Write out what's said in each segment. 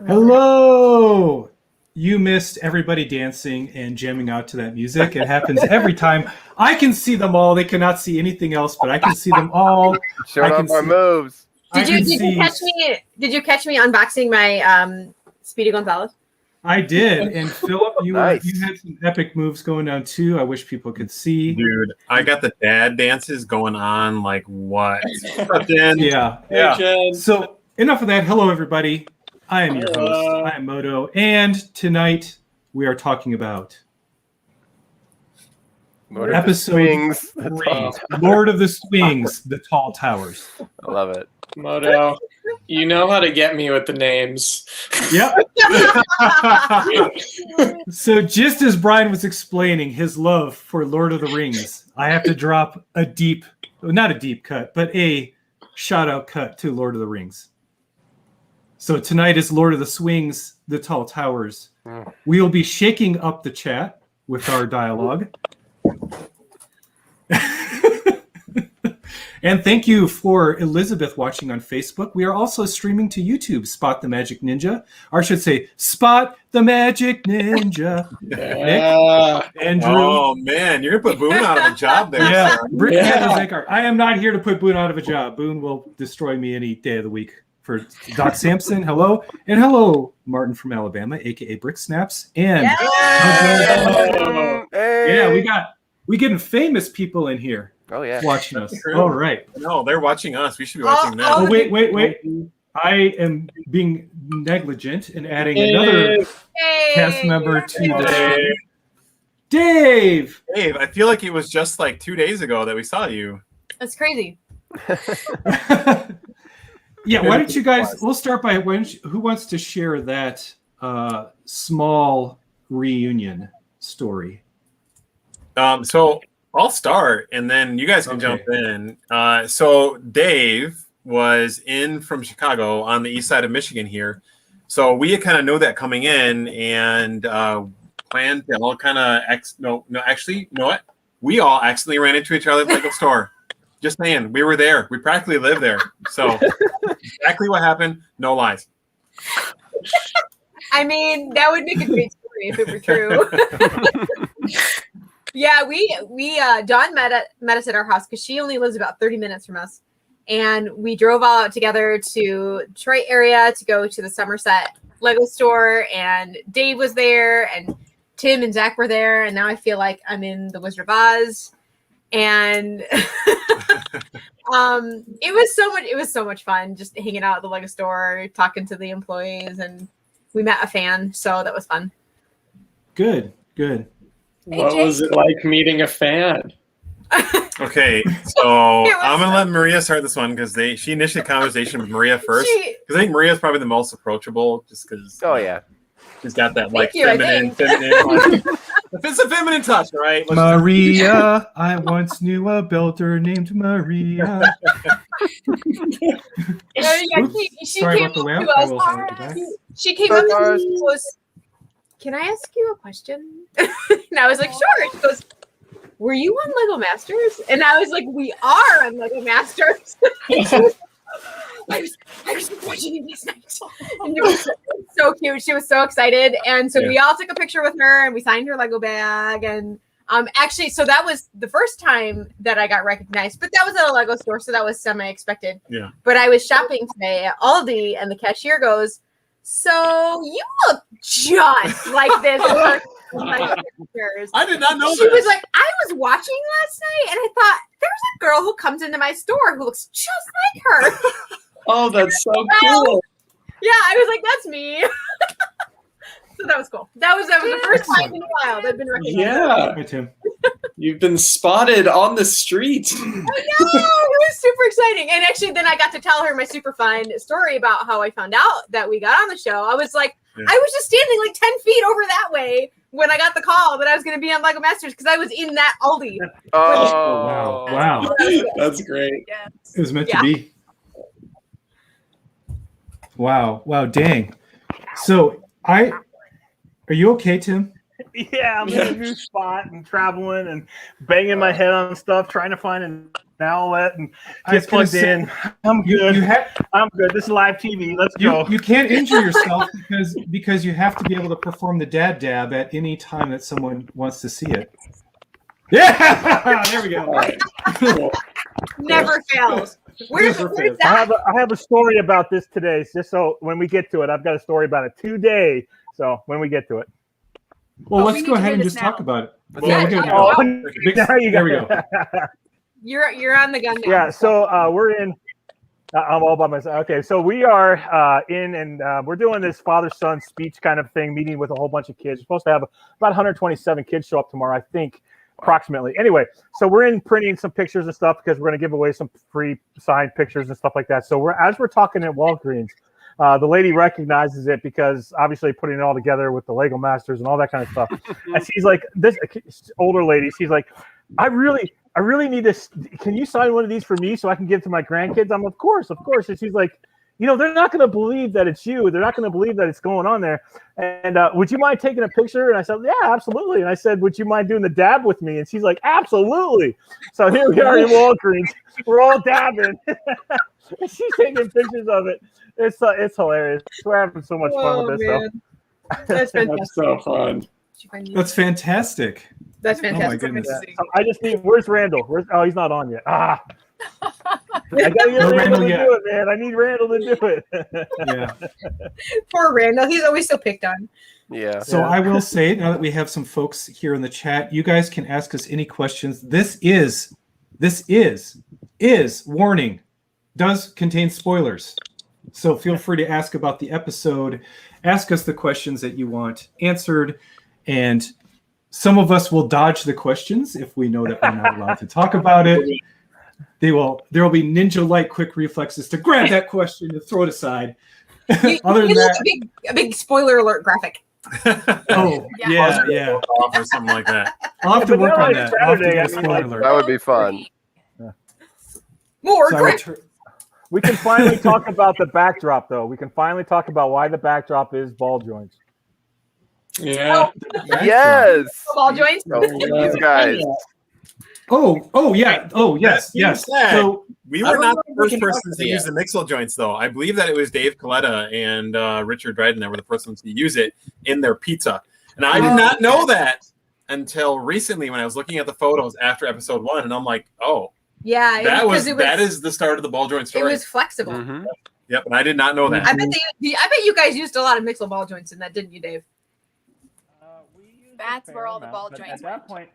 Hello! You missed everybody dancing and jamming out to that music. It happens every time. I can see them all. They cannot see anything else, but I can see them all. Showing off our moves. Did you catch me? Did you catch me unboxing my Speedy Gonzalez? I did, and Philip, you Nice. you had some epic moves going down too. I wish people could see. Dude, I got the dad dances going on like what? Yeah. Jen. So enough of that. Hello, everybody. I am your host. I am Moto, and tonight we are talking about Lord of the episode Swings. 3, Lord of the Swings, The Tall Towers. I love it. Moto, you know how to get me with the names. Yep. So just as Brian was explaining his love for Lord of the Rings, I have to drop not a deep cut, but a shout out cut to Lord of the Rings. So tonight is Lord of the Swings, The Tall Towers. We will be shaking up the chat with our dialogue. And thank you for Elizabeth watching on Facebook. We are also streaming to YouTube, Spot the Magic Ninja. Or I should say, Spot the Magic Ninja. Yeah. Nick, Andrew. Oh man, you're gonna put Boone out of a job there. Yeah, sir. Britt Yeah. Zakar. I am not here to put Boone out of a job. Boone will destroy me any day of the week. For Doc Sampson, hello. And hello, Martin from Alabama, aka Brick Snaps. And Hey. we getting famous people in here Oh yeah. watching us. True. All right. No, they're watching us. We should be watching them. Oh, wait. I am being negligent and adding another cast member to the Dave. Dave, I feel like it was just like 2 days ago that we saw you. That's crazy. Yeah, why don't you guys? We'll start by who wants to share that small reunion story? So I'll start, and then you guys can jump in. So Dave was in from Chicago on the east side of Michigan here. So we kind of know that coming in and planned to all kind of actually, you know what? We all accidentally ran into each other at the Lego store. Just saying, we were there. We practically lived there. So exactly what happened, no lies. I mean, that would make a great story if it were true. Yeah, we Dawn met us at our house because she only lives about 30 minutes from us, and we drove all out together to Detroit area to go to the Somerset Lego store, and Dave was there, and Tim and Zach were there, and now I feel like I'm in the Wizard of Oz, and it was so much fun just hanging out at the Lego store, talking to the employees, and we met a fan, so that was fun. Good. What was it like meeting a fan? Okay, so I'm gonna let Maria start this one because she initiated a conversation with Maria first. Because I think Maria's probably the most approachable, just because. Oh yeah. She's got that like feminine. If it's a feminine touch, right? Maria, I once knew a builder named Maria. She Sorry came about the up lamp. to I us. will hold it back. She came up to me and she goes, "Can I ask you a question?" And I was like, "Sure." She goes, "Were you on Lego Masters?" And I was like, "We are on Lego Masters." I was watching it last night. And it was so cute. She was so excited. And so we all took a picture with her and we signed her Lego bag. And actually, so that was the first time that I got recognized, but that was at a Lego store, so that was semi-expected. Yeah. But I was shopping today at Aldi, and the cashier goes, "So you look just like this." I did not know She that. was like, "I was watching last night, and I thought there's a girl who comes into my store who looks just like her." Oh, that's so cool. Yeah, I was like, "That's me." So that was cool. That was the first time in a while they've been recognized. Yeah, Hi, Tim. you've been spotted on the street. I know, it was super exciting. And actually, then I got to tell her my super fun story about how I found out that we got on the show. I was like, I was just standing like 10 feet over that way when I got the call that I was going to be on Lego Masters because I was in that Aldi. Oh Wow. That's great. Yeah. It was meant to be. Wow, dang. So are you okay, Tim? Yeah, I'm in a new spot and traveling and banging my head on stuff, trying to find an outlet and I was get gonna plugged say, in. I'm You, good. you have I'm good. This is live TV. Let's go. you can't injure yourself because you have to be able to perform the dad dab at any time that someone wants to see it. Yeah, there we All go. right. Cool. Never fails. Where's Never where's fails. I that? have a story about this today. Just so when we get to it, I've got a story about it today. So when we get to it. Well, Oh, we let's need go to ahead hear and this just talk now. about it. Let's Yeah, Yeah, we're good. talk Oh, about Big- now you there we got go. it. You're on the gun now. Yeah, so we're in. I'm all by myself. Okay, so we are in, and we're doing this father-son speech kind of thing, meeting with a whole bunch of kids. We're supposed to have about 127 kids show up tomorrow, I think, approximately. Anyway, so we're in printing some pictures and stuff because we're going to give away some free signed pictures and stuff like that. So as we're talking at Walgreens, the lady recognizes it because obviously putting it all together with the Lego Masters and all that kind of stuff. And she's like, this older lady, she's like, I really need this. Can you sign one of these for me so I can give to my grandkids? I'm of course. And she's like, they're not going to believe that it's you. They're not going to believe that it's going on there. And would you mind taking a picture? And I said, yeah, absolutely. And I said, would you mind doing the dab with me? And she's like, absolutely. So here we are in Walgreens. We're all dabbing. And she's taking pictures of it. It's hilarious. We're having so much fun with this stuff. That's fantastic. That's so fun. That's fantastic. That's Oh my fantastic. goodness. So I just need. Where's Randall? He's not on yet. I gotta get No Randall Randall to yet. do it, man. I need Randall to do it. Yeah. Poor Randall. He's always so picked on. Yeah. So I will say, now that we have some folks here in the chat, you guys can ask us any questions. This is warning, does contain spoilers. So feel free to ask about the episode, ask us the questions that you want answered, and some of us will dodge the questions if we know that we're not allowed to talk about it. There will be ninja-like quick reflexes to grab that question and throw it aside. Other than that, a big spoiler alert graphic. oh Yeah. yeah. Off or something like that. I'll have to But work now on it's that. I'll have to Saturday, do a I mean, spoiler like- alert. That would be fun. More So I would quick. tur- We can finally talk about the backdrop, though. We can finally talk about why the backdrop is ball joints. Yeah. Yes. Ball joints. So, these guys. Oh yeah. Oh yes, That being yes. said, So We I were don't not know the if we first can persons talk to about use the Mixel joints, though. I believe that it was Dave Coletta and Richard Dryden that were the first ones to use it in their pizza. And I did not know that until recently when I was looking at the photos after episode 1, and I'm like, oh, Yeah, that is the start of the ball joint it story. was flexible. Mhm. Yep, and I did not know that. I bet you guys used a lot of Mixel ball joints in that, didn't you, Dave? That's where all the ball but joints at that went. point,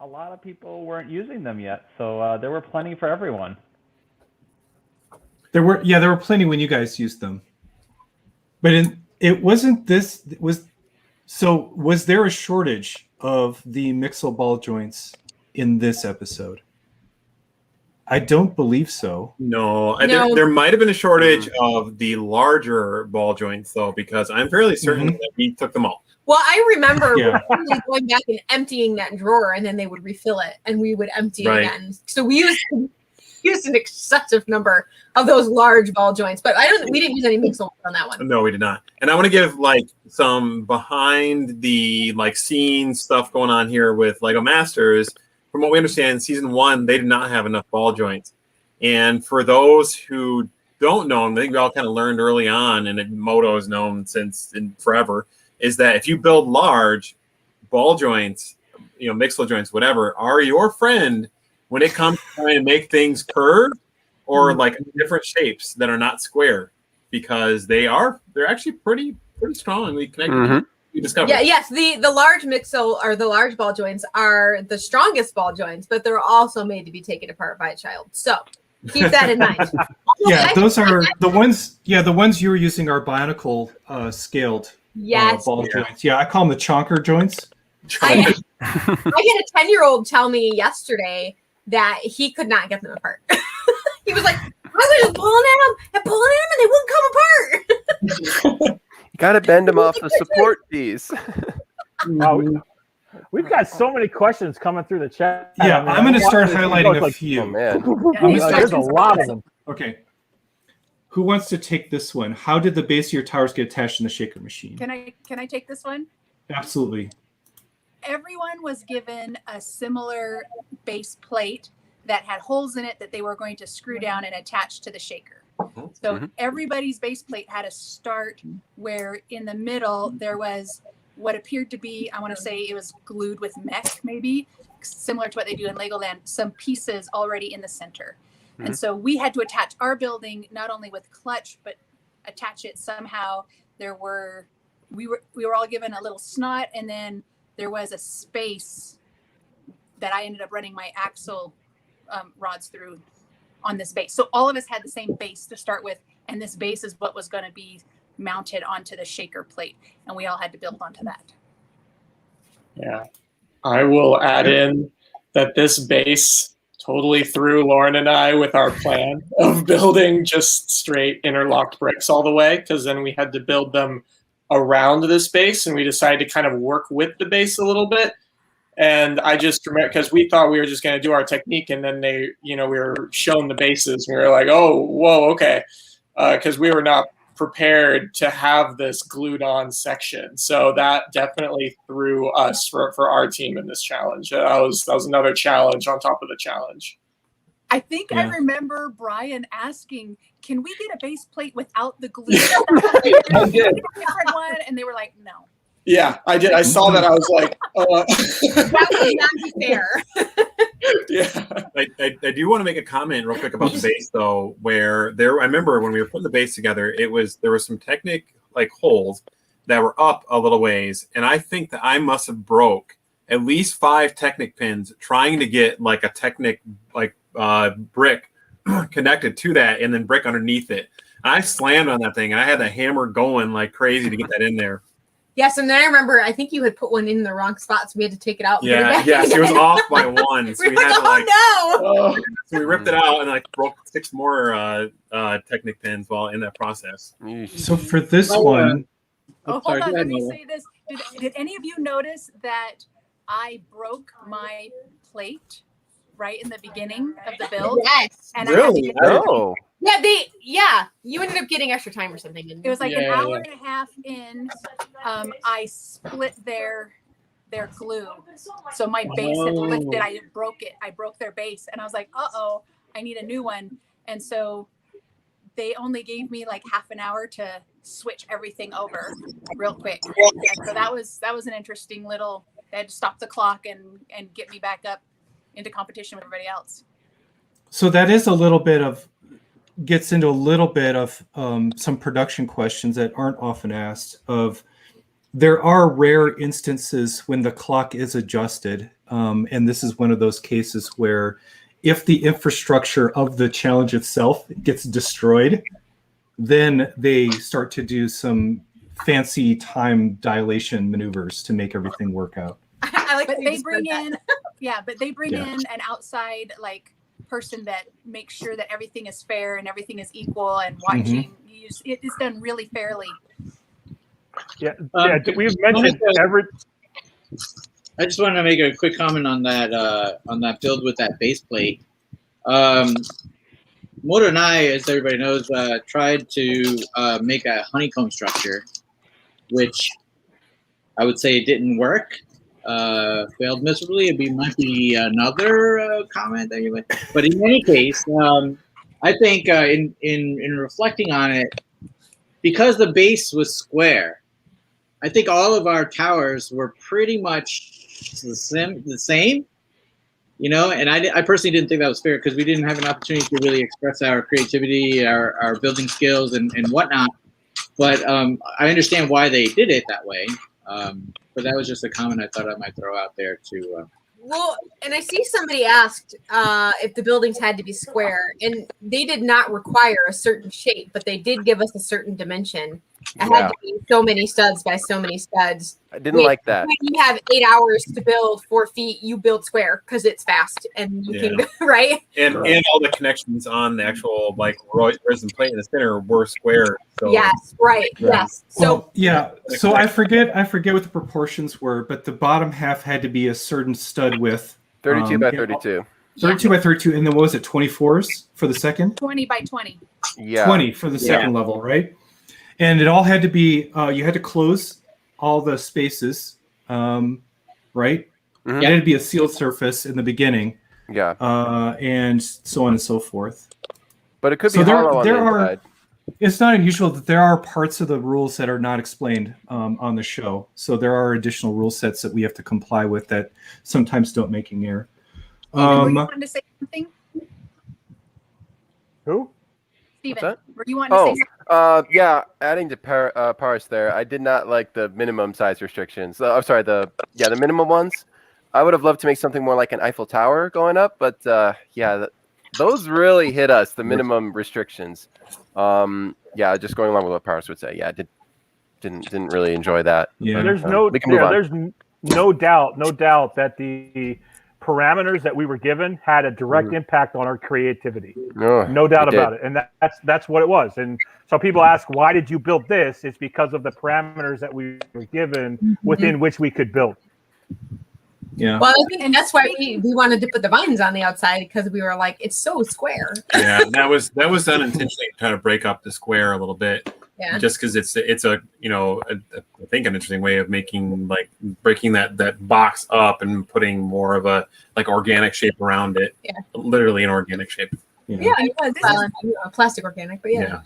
a lot of people weren't using them yet, so there were plenty for everyone. there were plenty when you guys used them. But it wasn't this was so was there a shortage of the Mixel ball joints in this episode? I don't believe so. No, No. There might have been a shortage of the larger ball joints, though, because I'm fairly certain that we took them all. Well, I remember Yeah. really going back and emptying that drawer, and then they would refill it, and we would empty Right. again. So we used an excessive number of those large ball joints, but we didn't use any Mixel on that one. No, we did not. And I want to give some behind the scene stuff going on here with Lego Masters. From what we understand, season 1 they did not have enough ball joints. And for those who don't know, and I think we all kind of learned early on, and Moto has known since forever, is that if you build large ball joints, Mixel joints, whatever, are your friend when it comes to trying to make things curve or different shapes that are not square, because they're actually pretty strongly connected. Mhm. We discovered. Yeah, yes, the large Mixel or the large ball joints are the strongest ball joints, but they're also made to be taken apart by a child. So keep that in mind. Yeah, those are the ones. Yeah, the ones you were using are Bionicle scaled Yes. ball joints. Yeah, I call them the chonker joints. I had a 10-year-old tell me yesterday that he could not get them apart. He was like, I was just pulling at them, and they wouldn't come apart. You got to bend them off the support piece. Wow, we've got so many questions coming through the chat. Yeah, I mean, I'm going to start it's highlighting a like- few. Oh, man. There's a lot of them. Okay. Who wants to take this one? How did the base of your towers get attached in the shaker machine? Can I take this one? Absolutely. Everyone was given a similar base plate that had holes in it that they were going to screw down and attach to the shaker. So Mhm. everybody's base plate had a start where in the middle there was what appeared to be, I want to say it was glued with mech, maybe similar to what they do in Legoland, some pieces already in the center. Mhm. And so we had to attach our building not only with clutch, but attach it somehow. We were all given a little snot, and then there was a space that I ended up running my axle rods through on this base. So all of us had the same base to start with, and this base is what was going to be mounted onto the shaker plate, and we all had to build onto that. Yeah. I will add in that this base totally threw Lauren and I with our plan of building just straight interlocked bricks all the way, because then we had to build them around this base, and we decided to kind of work with the base a little bit. And I just remember, because we thought we were just going to do our technique, and then we were shown the bases, and we were like, oh, whoa, okay, because we were not prepared to have this glued on section. So that definitely threw us for our team in this challenge. That was another challenge on top of the challenge. I think I Yeah. remember Brian asking, "Can we get a base plate without the glue?" I did. Different one, and they were like, "No." Yeah, I did. I saw that. I was like, That would not be fair. yeah. I do want to make a comment real quick about the base though, where I remember when we were putting the base together, there was some Technic like holes that were up a little ways, and I think that I must have broke at least 5 Technic pins trying to get like a Technic like brick connected to that, and then brick underneath it. I slammed on that thing, and I had the hammer going like crazy to get that in there. Yes, and then I remember I think you had put one in the wrong spot, so we had to take it out. And put it Yeah, back yes, it was in. off by 1, so We we were had like, to like. oh So we ripped it out and like broke 6 more Technic pins while in that process. Yeesh. So for this Oh, one, Oh, sorry, hold on. go Let ahead, me Nola. say this. Did any of you notice that I broke my plate right in the beginning of the no! build? Yes. And I had to Really? get No. Yeah, you ended up getting extra time or something. Didn't It was like an Yeah. hour and a half in. I split their glue, so my base had lifted. I broke it. I broke their base, and I was like, "Uh-oh, I need a new one." And so they only gave me like half an hour to switch everything over real quick. And so that was an interesting little. They had to stop the clock and get me back up into competition with everybody else. so that is gets into a little bit of some production questions that aren't often asked. There are rare instances when the clock is adjusted, and this is one of those cases where if the infrastructure of the challenge itself gets destroyed, then they start to do some fancy time dilation maneuvers to make everything work out. I like But that you they just bring said that. in Yeah. an outside like person that makes sure that everything is fair and everything is equal and watching. It's done really fairly. Yeah, Um, we've mentioned every. I just wanted to make a quick comment on that build with that base plate. Moto and I, as everybody knows, tried to make a honeycomb structure, which I would say didn't work. Failed miserably. Might be another comment that you would. But in any case, I think in reflecting on it, because the base was square, I think all of our towers were pretty much the same, you know. And I personally didn't think that was fair because we didn't have an opportunity to really express our creativity, our building skills, and whatnot. But I understand why they did it that way. But that was just a comment I thought I might throw out there to. Well, and I see somebody asked if the buildings had to be square, and they did not require a certain shape, but they did give us a certain dimension. It had Yeah. to be so many studs by so many studs. I didn't like that. When you have 8 hours to build 4 feet, you build square because it's fast and you can, right? And all the connections on the actual like resin plate in the center were square. So Yes, right. Yes. So Well, yeah. So I forget what the proportions were, but the bottom half had to be a certain stud width. 32 by yeah, 32. 32 by 32, and then what was it? 24s for the second? 20 by 20. Yeah. 20 for the second level, right? And it all had to be. You had to close all the spaces, right? Mhm. It had to be a sealed surface in the beginning. Yeah. And so on and so forth. But it could be So hollow on there the are. inside. It's not unusual that there are parts of the rules that are not explained on the show. So there are additional rule sets that we have to comply with that sometimes don't make an error. Were you wanting to say something? Who? Steven, that? were you wanting to say something? Yeah, adding to Paris there, I did not like the minimum size restrictions. I'm sorry, the minimum ones. I would have loved to make something more like an Eiffel Tower going up, but those really hit us, the minimum restrictions. Just going along with what Paris would say. Yeah, didn't really enjoy that. Yeah. But, There's there's no doubt that the parameters that we were given had a direct impact on our creativity. No doubt about it. And that's what it was. And so people ask, why did you build this? It's because of the parameters that we were given within which we could build. Yeah. Well, I think that's why we wanted to put the vines on the outside, because we were like, it's so square. Yeah, that was done intentionally to try to break up the square a little bit. Yeah. Just because it's a I think an interesting way of making, like, breaking that box up and putting more of a like organic shape around it. Yeah. Literally an organic shape. Yeah, plastic organic, but yeah.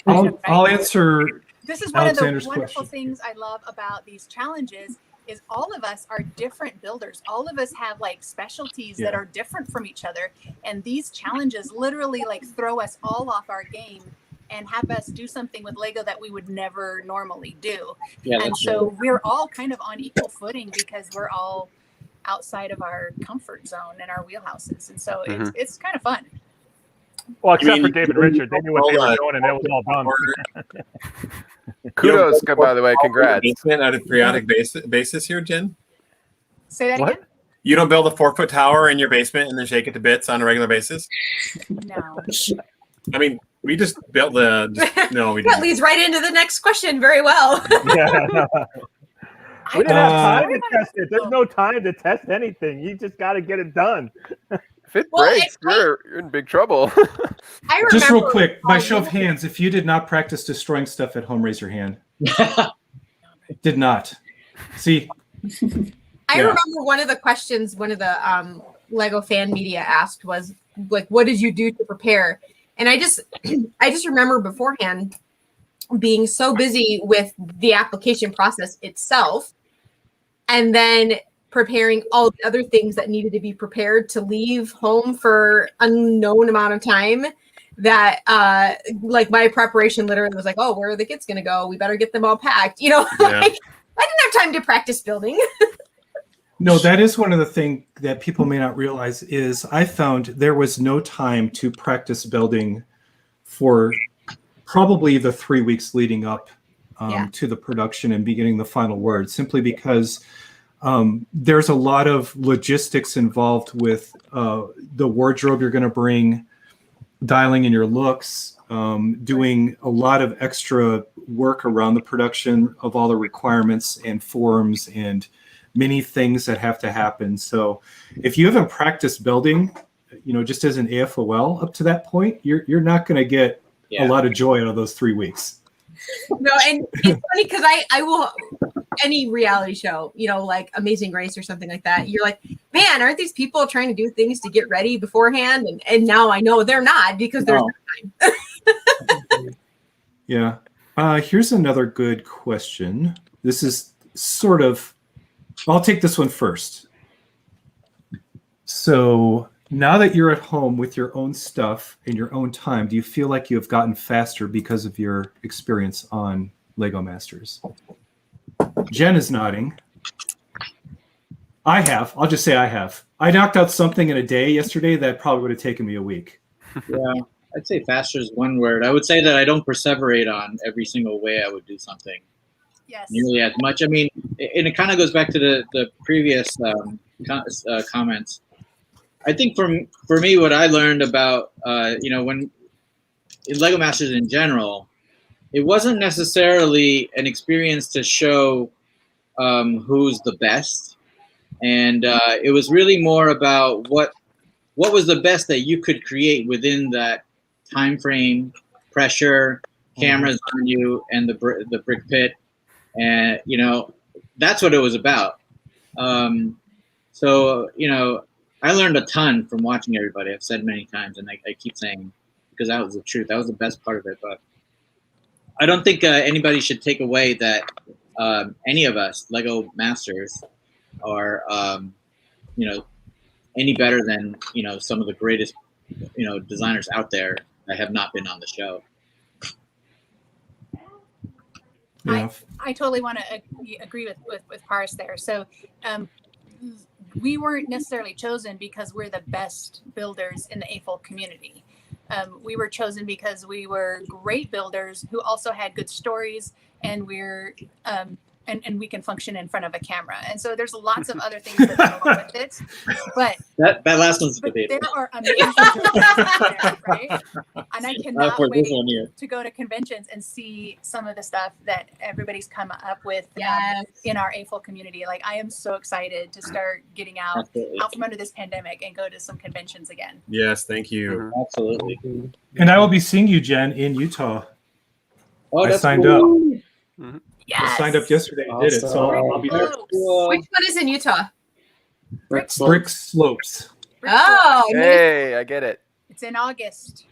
I'll answer. This is one of the Alexander's wonderful question. things I love about these challenges is all of us are different builders. All of us have like specialties that are different from each other. And these challenges literally like throw us all off our game and have us do something with Lego that we would never normally do. Yeah, And that's so we're all kind of on equal footing because we're all outside of our comfort zone and our wheelhouses. And so it's kind of fun. Well, except for David Richard, they knew what they were doing, and it was all done. Kudos, by the way, congrats. Basement at a periodic basis here, Jen? Say that What? again? You don't build a 4-foot tower in your basement and then shake it to bits on a regular basis? No. I mean, we just built we That didn't. leads right into the next question very well. Yeah. We didn't have time to test it. There's no time to test anything. You just got to get it done. If it Well, breaks, you're in big trouble. I remember Just real quick, by show of hands, if you did not practice destroying stuff at home, raise your hand. Did not. See, I Yeah. remember one of the questions one of the Lego fan media asked was like, what did you do to prepare? And I just remember beforehand being so busy with the application process itself, and then preparing all the other things that needed to be prepared to leave home for unknown amount of time, that like my preparation literally was like, oh, where are the kids going to go? We better get them all packed. You know, Yeah. like, I didn't have time to practice building. no, that is one of the things that people may not realize is I found there was no time to practice building for probably the 3 weeks leading up to the production and beginning the final word, simply because there's a lot of logistics involved with the wardrobe you're going to bring, dialing in your looks, doing a lot of extra work around the production of all the requirements and forms and many things that have to happen. So if you haven't practiced building, just as an AFOL up to that point, you're not going to get a lot of joy out of those 3 weeks. No, and it's funny because I will, any reality show, like Amazing Race or something like that, you're like, man, aren't these people trying to do things to get ready beforehand? And now I know they're not, because there's no time. Yeah. Here's another good question. This is sort of, I'll take this one first. So now that you're at home with your own stuff in your own time, do you feel like you have gotten faster because of your experience on Lego Masters? Jen is nodding. I have. I'll just say I have. I knocked out something in a day yesterday that probably would have taken me a week. Yeah, I'd say faster is one word. I would say that I don't perseverate on every single way I would do something Yes. nearly as much. I mean, and it kind of goes back to the previous comments. I think for me, what I learned about, when in Lego Masters in general, it wasn't necessarily an experience to show who's the best. And it was really more about what was the best that you could create within that time frame, pressure, cameras on you, and the brick pit. And, that's what it was about. So, I learned a ton from watching everybody. I've said many times, and I keep saying because that was the truth. That was the best part of it. But I don't think anybody should take away that any of us Lego masters are any better than some of the greatest designers out there that have not been on the show. Yeah. I totally want to agree with Paris there. So we weren't necessarily chosen because we're the best builders in the AFOL community. We were chosen because we were great builders who also had good stories, and we're and we can function in front of a camera. And so there's lots of other things that go along with it. But that last one's debatable. There are amazing builders there, right? And I cannot for wait this one here. to go to conventions and see some of the stuff that everybody's come up with Yes. in our AFOL community. Like, I am so excited to start getting out from under this pandemic and go to some conventions again. Yes, thank you. Absolutely. And I will be seeing you, Jen, in Utah. Oh, I that's signed cool. up. Yes. I signed up yesterday and did it, so I'll be there. Close. Which one is in Utah? Brick Slopes. Oh, nice. Hey, I get it. It's in August.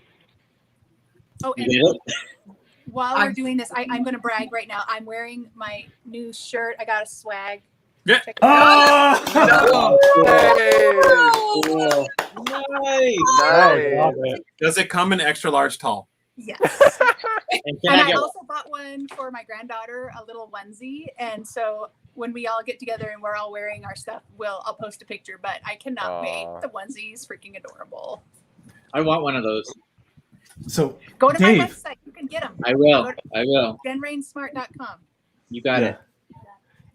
Oh, and You get it? while we're doing this, I'm going to brag right now. I'm wearing my new shirt. I got a swag. Yeah. Check it out. Oh! Hey. Nice. Nice. Does it come in extra large tall? Yes. And can And I I get also bought one for my granddaughter, a little onesie. And so when we all get together and we're all wearing our stuff, I'll post a picture. But I cannot wait. The onesie's freaking adorable. I want one of those. So, Go to Dave. my website. You can get them. I will. I will. GenRainsmart.com. You got Yeah. it.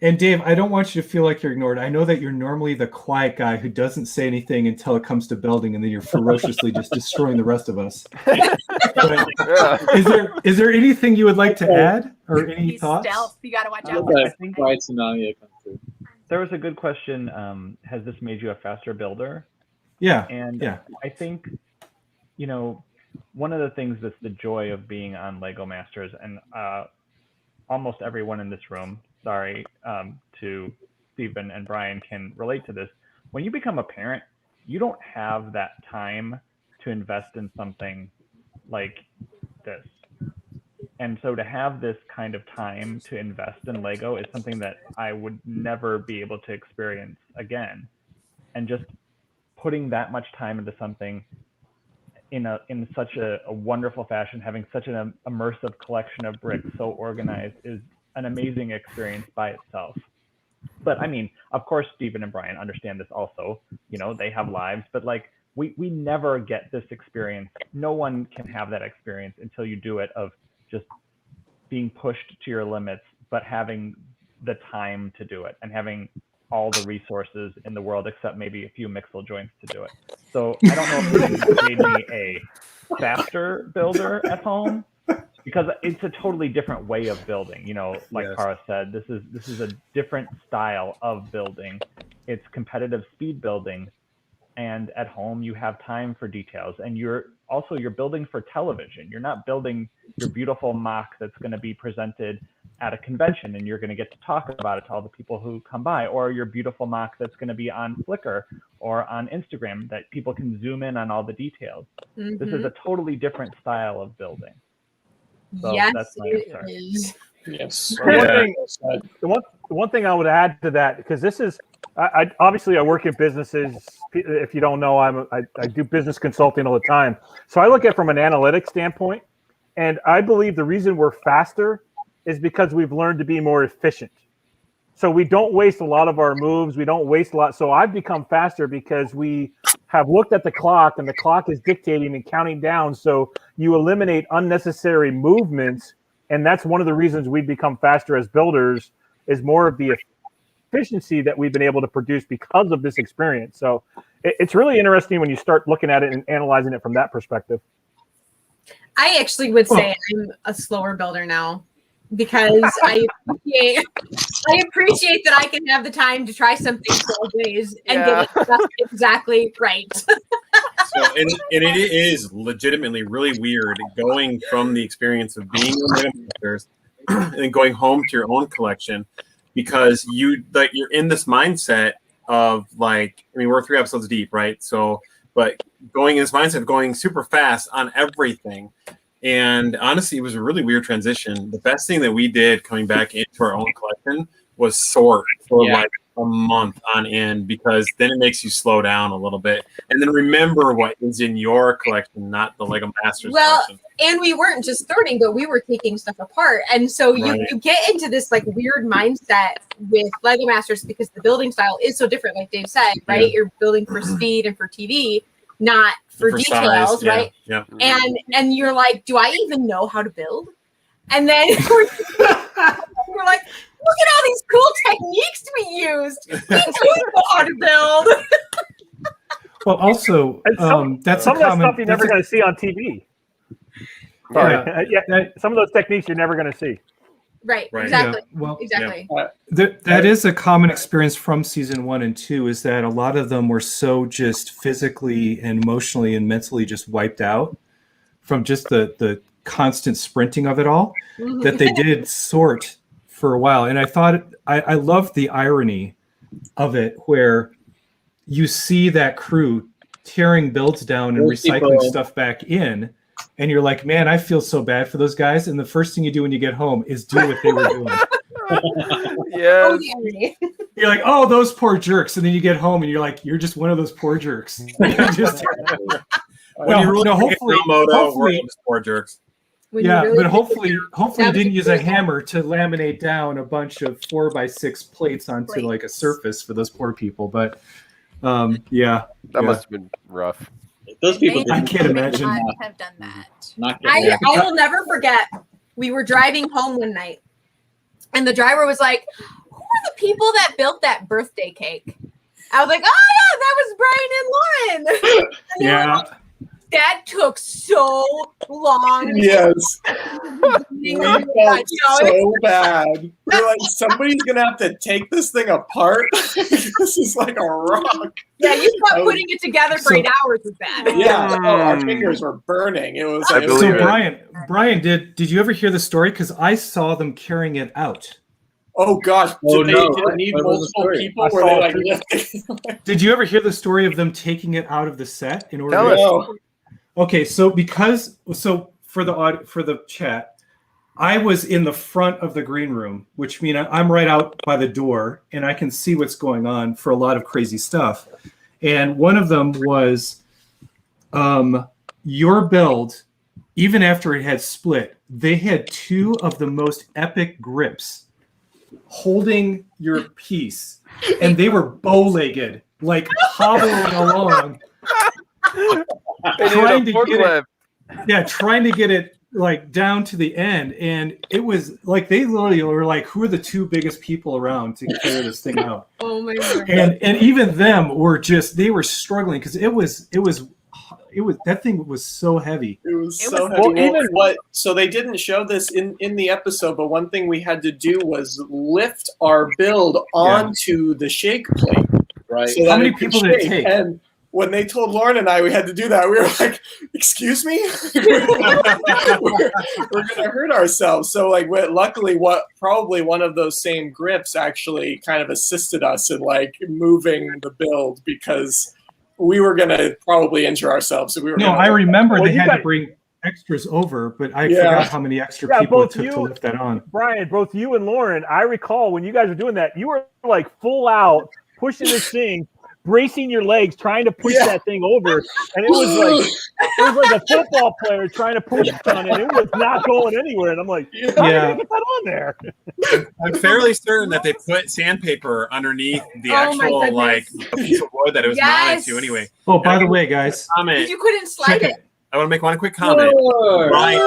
And Dave, I don't want you to feel like you're ignored. I know that you're normally the quiet guy who doesn't say anything until it comes to building, and then you're ferociously just destroying the rest of us. But is there anything you would like to add or any He's thoughts? stealth. You got to watch out. Look for at him. that quiet tsunami that comes through. There was a good question. Has this made you a faster builder? Yeah. And Yeah. I think, one of the things that's the joy of being on Lego Masters, and almost everyone in this room, sorry, to Stephen and Brian, can relate to this. When you become a parent, you don't have that time to invest in something like this. And so to have this kind of time to invest in Lego is something that I would never be able to experience again. And just putting that much time into something in such a wonderful fashion, having such an immersive collection of bricks so organized, is an amazing experience by itself. But I mean, of course, Stephen and Brian understand this also. They have lives, but like we never get this experience. No one can have that experience until you do it, of just being pushed to your limits, but having the time to do it and having all the resources in the world, except maybe a few Mixel joints to do it. So I don't know if it made me a faster builder at home, because it's a totally different way of building. Like Yes. Para said, this is a different style of building. It's competitive speed building, and at home you have time for details, and you're building for television. You're not building your beautiful mock that's going to be presented at a convention and you're going to get to talk about it to all the people who come by, or your beautiful mock that's going to be on Flickr or on Instagram that people can zoom in on all the details. Mm-hmm. This is a totally different style of building. So Yes, that's my it answer. is. Yes. The one thing I would add to that, because this is, I obviously I work in businesses. If you don't know, I do business consulting all the time. So I look at it from an analytics standpoint, and I believe the reason we're faster is because we've learned to be more efficient. So we don't waste a lot of our moves. We don't waste a lot. So I've become faster because we have looked at the clock, and the clock is dictating and counting down. So you eliminate unnecessary movements. And that's one of the reasons we've become faster as builders, is more of the efficiency that we've been able to produce because of this experience. So it's really interesting when you start looking at it and analyzing it from that perspective. I actually would say I'm a slower builder now, because I appreciate that I can have the time to try something 12 days and get it just exactly right. So, and it is legitimately really weird going from the experience of being on Lego Masters and then going home to your own collection, because you're in this mindset of like, I mean, we're 3 episodes deep, right? So, but going in this mindset of going super fast on everything. And honestly, it was a really weird transition. The best thing that we did coming back into our own collection was sort for like a month on end, because then it makes you slow down a little bit and then remember what is in your collection, not the Lego Masters collection. And we weren't just sorting, but we were taking stuff apart. And so you get into this like weird mindset with Lego Masters because the building style is so different, like Dave said, right? Yeah. You're building for speed and for TV, not for details, size, right? Yeah. And you're like, do I even know how to build? And then we're like, look at all these cool techniques we used. We do know how to build. Well, also, that's some of that stuff you're never going to see on TV. Sorry. Some of those techniques you're never going to see. Right. Exactly. Yeah. Well, exactly. That is a common experience from season 1 and 2, is that a lot of them were so just physically and emotionally and mentally just wiped out from just the constant sprinting of it all, that they did sort for a while. And I thought I loved the irony of it, where you see that crew tearing builds down and recycling stuff back in, and you're like, man, I feel so bad for those guys. And the first thing you do when you get home is do what they were doing. Yeah. You're like, oh, those poor jerks. And then you get home and you're like, you're just one of those poor jerks. Hopefully, we're just poor jerks. But hopefully you didn't use a hammer to laminate down a bunch of 4x6 plates onto like a surface for those poor people. But that must have been rough. Those people, I can't imagine. Have done that. I will never forget. We were driving home one night, and the driver was like, "Who are the people that built that birthday cake?" I was like, "Oh yeah, that was Brian and Lauren." Yeah. That took so long. Yes. We felt so bad. We're like, somebody's going to have to take this thing apart. This is like a rock. Yeah, you thought putting it together for 8 hours was bad. Yeah, our fingers were burning. It was like, Brian, did you ever hear the story? Because I saw them carrying it out. Oh gosh! Did they need multiple people? Were they like? Did you ever hear the story of them taking it out of the set in order? Tell us. Okay, so for the chat, I was in the front of the green room, which means I'm right out by the door and I can see what's going on for a lot of crazy stuff. And one of them was your build. Even after it had split, they had 2 of the most epic grips holding your piece, and they were bow-legged, like hobbling along. trying to get it like down to the end, and it was like they literally were like, who are the 2 biggest people around to carry this thing out? Oh my god. And even them were they were struggling because it was that thing was so heavy. It was so heavy. So they didn't show this in the episode, but one thing we had to do was lift our build onto the shake plate. Right. So how many people did it take? And when they told Lauren and I we had to do that, we were like, "Excuse me, we're gonna hurt ourselves." So, like, luckily, probably one of those same grips actually kind of assisted us in like moving the build, because we were gonna probably injure ourselves. So we were. I remember they had to bring extras over, but I forgot how many extra people it took to lift that on. Brian, both you and Lauren, I recall when you guys were doing that, you were like full out pushing this thing, bracing your legs, trying to push that thing over, and it was like a football player trying to push on it. It was not going anywhere, and I'm like, how are you gonna get that on there? I'm fairly certain that they put sandpaper underneath the actual like piece of wood that it was mounted to anyway. Oh, by the way, guys, you couldn't slide it. I want to make one quick comment. Brian,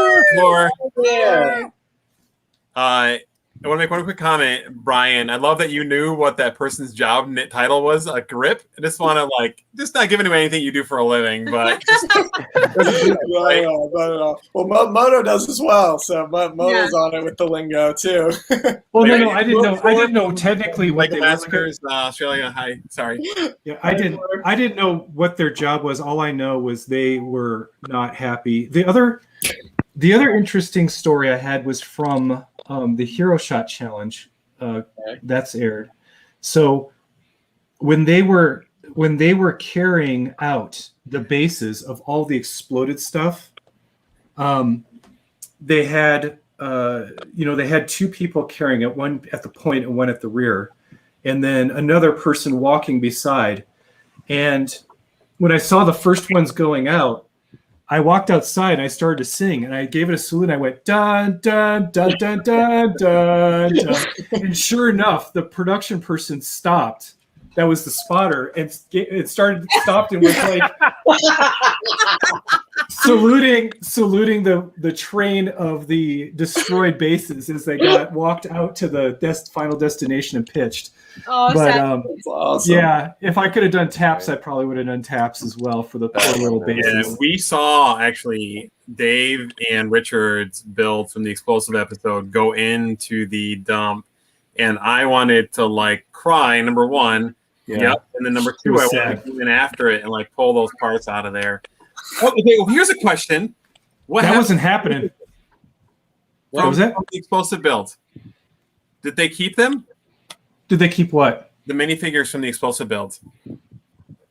I want to make one quick comment, Brian. I love that you knew what that person's job title was, a grip. I just want to just not giving away anything you do for a living, but just, right? Well, Moto does as well, so Moto's on it with the lingo too. Well, no, I didn't know technically what they were. Australia. Hi, sorry. Yeah, I didn't know what their job was. All I know was they were not happy. The other interesting story I had was from the Hero Shot Challenge that's aired. So when they were carrying out the bases of all the exploded stuff, they had they had two people carrying it, one at the point and one at the rear, and then another person walking beside. And when I saw the first ones going out, I walked outside and I started to sing, and I gave it a salute. And I went dun dun dun dun dun dun dun, and sure enough, the production person stopped. That was the spotter, and it stopped and was like saluting the train of the destroyed bases as they walked out to the final destination and pitched. Oh, but That's awesome. yeah, if I could have done taps, I probably would have done taps as well for the poor little bases. Yeah, we saw actually Dave and Richard's build from the explosive episode go into the dump, and I wanted to like cry. Number one, yep, and then number two, I wanted to go in after it and like pull those parts out of there. Okay, well, here's a question: That wasn't happening. What was that? From the explosive build, did they keep them? Did they keep what? The minifigures from the explosive build.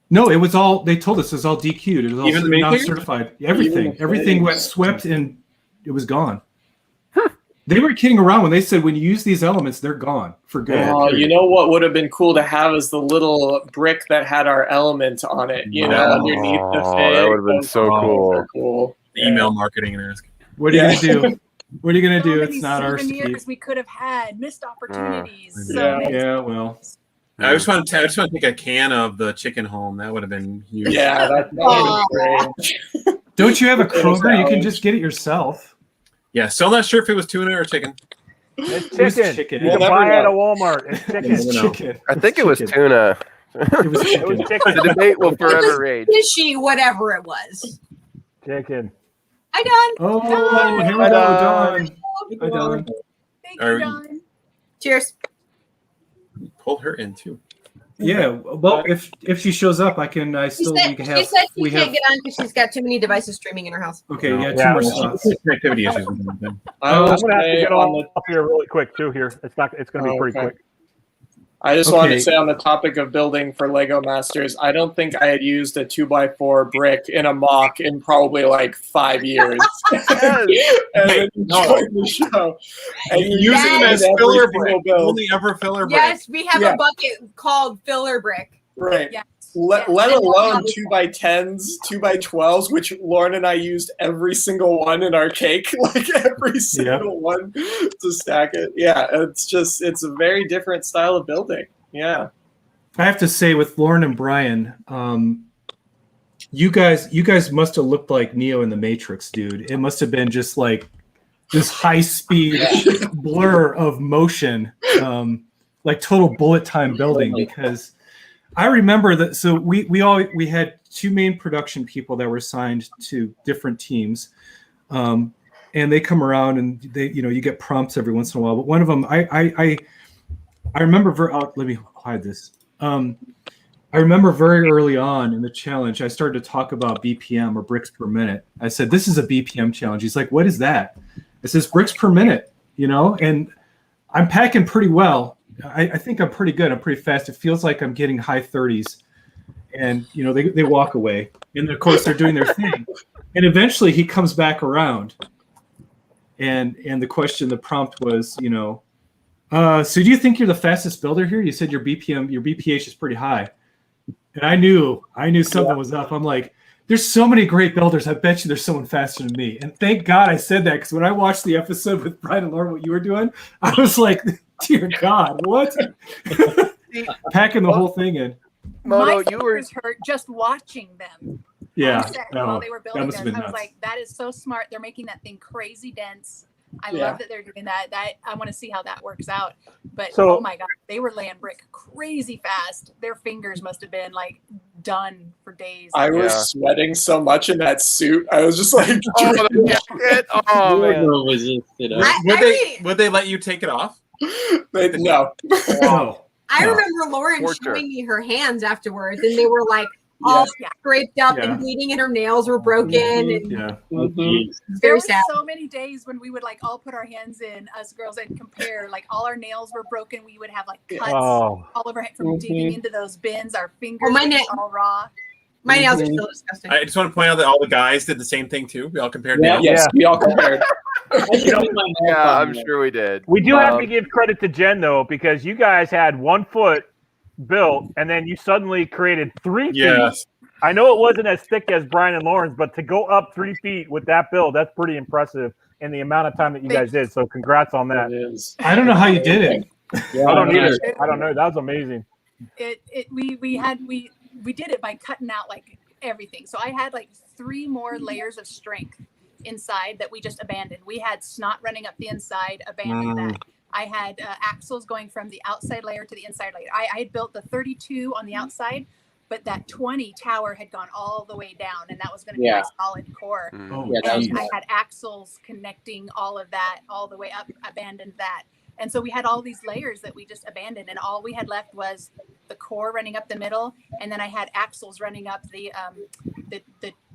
No, it was all. They told us it was all DQ'd. It was all Even the minifigures? non-certified. Everything went swept and it was gone. They weren't kidding around when they said when you use these elements, they're gone for good. You know what would have been cool to have is the little brick that had our element on it. You know, underneath the fig. That would have been so cool. Email marketing and ask. What are you gonna do? What are you gonna So do? many It's not ours to keep. souvenirs we could have had, missed opportunities. Yeah, well. I just want to take a can of the chicken home. That would have been huge. Yeah, that would be great. Don't you have a Kroger? You can just get it yourself. Yeah, still not sure if it was tuna or chicken. It's chicken. chicken. You can buy it at Walmart. It's chicken. It's chicken. I think it was tuna. It was chicken. chicken. The debate will forever rage. Fishy, whatever it was. Chicken. Hi, Don. Oh, here we go, Dawn. Hi, Dawn. Thank you, Don. Cheers. Pull her in too. Yeah, well, if she shows up, I can. She said she can't get on because she's got too many devices streaming in her house. Okay, yeah, two Yeah. more slots. Connectivity issues. I'm gonna have to get off here really quick too. Here, it's gonna be pretty quick. I just wanted Okay. to say on the topic of building for Lego Masters, I don't think I had used a 2x4 brick in a mock in probably like 5 years. And then you joined the show. And you Use it as every filler single brick. build. Only ever filler brick. Yes, we have Yeah. a bucket called filler brick. Right. Yes. Let alone 2x10s, 2x12s, which Lauren and I used every single one in our cake, like every single one to stack it. Yeah, it's a very different style of building. Yeah. I have to say, with Lauren and Brian, you guys must have looked like Neo in the Matrix, dude. It must have been just like this high speed blur of motion, like total bullet time building. Because I remember that. So we had two main production people that were assigned to different teams, and they come around and you get prompts every once in a while. But one of them, I remember. Let me hide this. I remember very early on in the challenge, I started to talk about BPM or bricks per minute. I said, "This is a BPM challenge." He's like, "What is that?" I says, "Bricks per minute." And I'm packing pretty well. I think I'm pretty good. I'm pretty fast. It feels like I'm getting high 30s. And, they walk away. And, of course, they're doing their thing. And eventually he comes back around. And the prompt was, so do you think you're the fastest builder here? You said your BPH is pretty high. And I knew something was up. I'm like, there's so many great builders. I bet you there's someone faster than me. And thank God I said that, because when I watched the episode with Brian and Lauren, what you were doing, I was like, dear God, what? Packing the whole thing in. My fingers hurt just watching them. Yeah. On set while they were building must have this. been I was nuts. like, that is so smart. They're making that thing crazy dense. I Yeah. love that they're doing that. I want to see how that works out. But So- oh my God, they were laying brick crazy fast. Their fingers must have been like done for days. I was sweating so much in that suit. I was just like, Oh man. Would they let you take it off? No. No. I remember Lauren Torture. showing me her hands afterwards, and they were like all Yeah. scraped up Yeah. and bleeding, and her nails were broken. And Yeah. it's There very were sad. so many days when we would like all put our hands in, us girls, and compare. Like all our nails were broken. We would have like cuts Oh. all over from digging into those bins. Our fingers Oh, my were neck. all raw. My nails are still disgusting. I just want to point out that all the guys did the same thing too. We all compared nails. Yes, we all compared. Yeah, I'm sure we did. We do have to give credit to Jen though, because you guys had 1 foot built, and then you suddenly created 3 feet. Yes. I know it wasn't as thick as Brian and Lauren's, but to go up 3 feet with that build, that's pretty impressive in the amount of time that you guys did. So congrats on that. It is. I don't know how you did it. I don't either. I don't know. That was amazing. We did it by cutting out like everything. So I had like 3 more layers of strength inside that we just abandoned. We had snot running up the inside, abandoned that. I had axles going from the outside layer to the inside layer. I had built the 32 on the outside, but that 20 tower had gone all the way down, and that was going to be my solid core. Oh, Yeah, that was And I had axles connecting all of that all the way up, abandoned that. And so we had all these layers that we just abandoned, and all we had left was the core running up the middle, and then I had axles running up the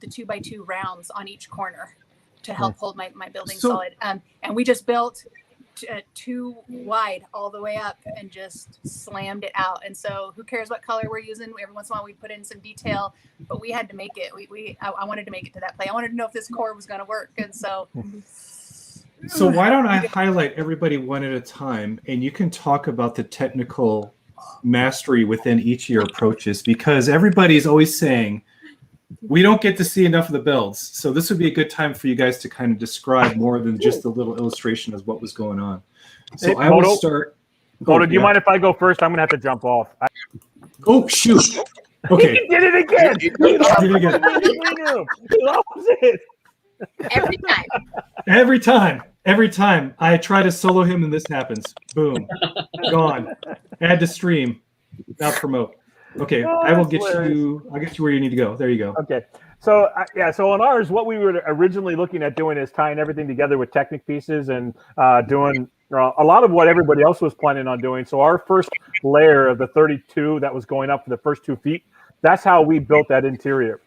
2x2 rounds on each corner to help hold my building So- solid. And we just built 2 wide all the way up and just slammed it out. And so who cares what color we're using? Every once in a while we put in some detail, but we had to make it. I wanted to make it to that play. I wanted to know if this core was going to work, and so. So why don't I highlight everybody one at a time, and you can talk about the technical mastery within each of your approaches, because everybody's always saying we don't get to see enough of the builds. So this would be a good time for you guys to kind of describe more than just a little illustration of what was going on. So Hey, I will Bodo? start. Bodo, do you yeah. mind if I go first? I'm going to have to jump off. Oh, shoot. Okay. He did it again. He lost Did it again. He lost it. Every time. Every time I try to solo him and this happens. Boom. Gone. Add to stream. Now promote. Okay, Oh, I will that's get you. I'll get you where you need to go. There you go. Okay. So so on ours, what we were originally looking at doing is tying everything together with Technic pieces and doing a lot of what everybody else was planning on doing. So our first layer of the 32 that was going up for the first 2 feet, that's how we built that interior.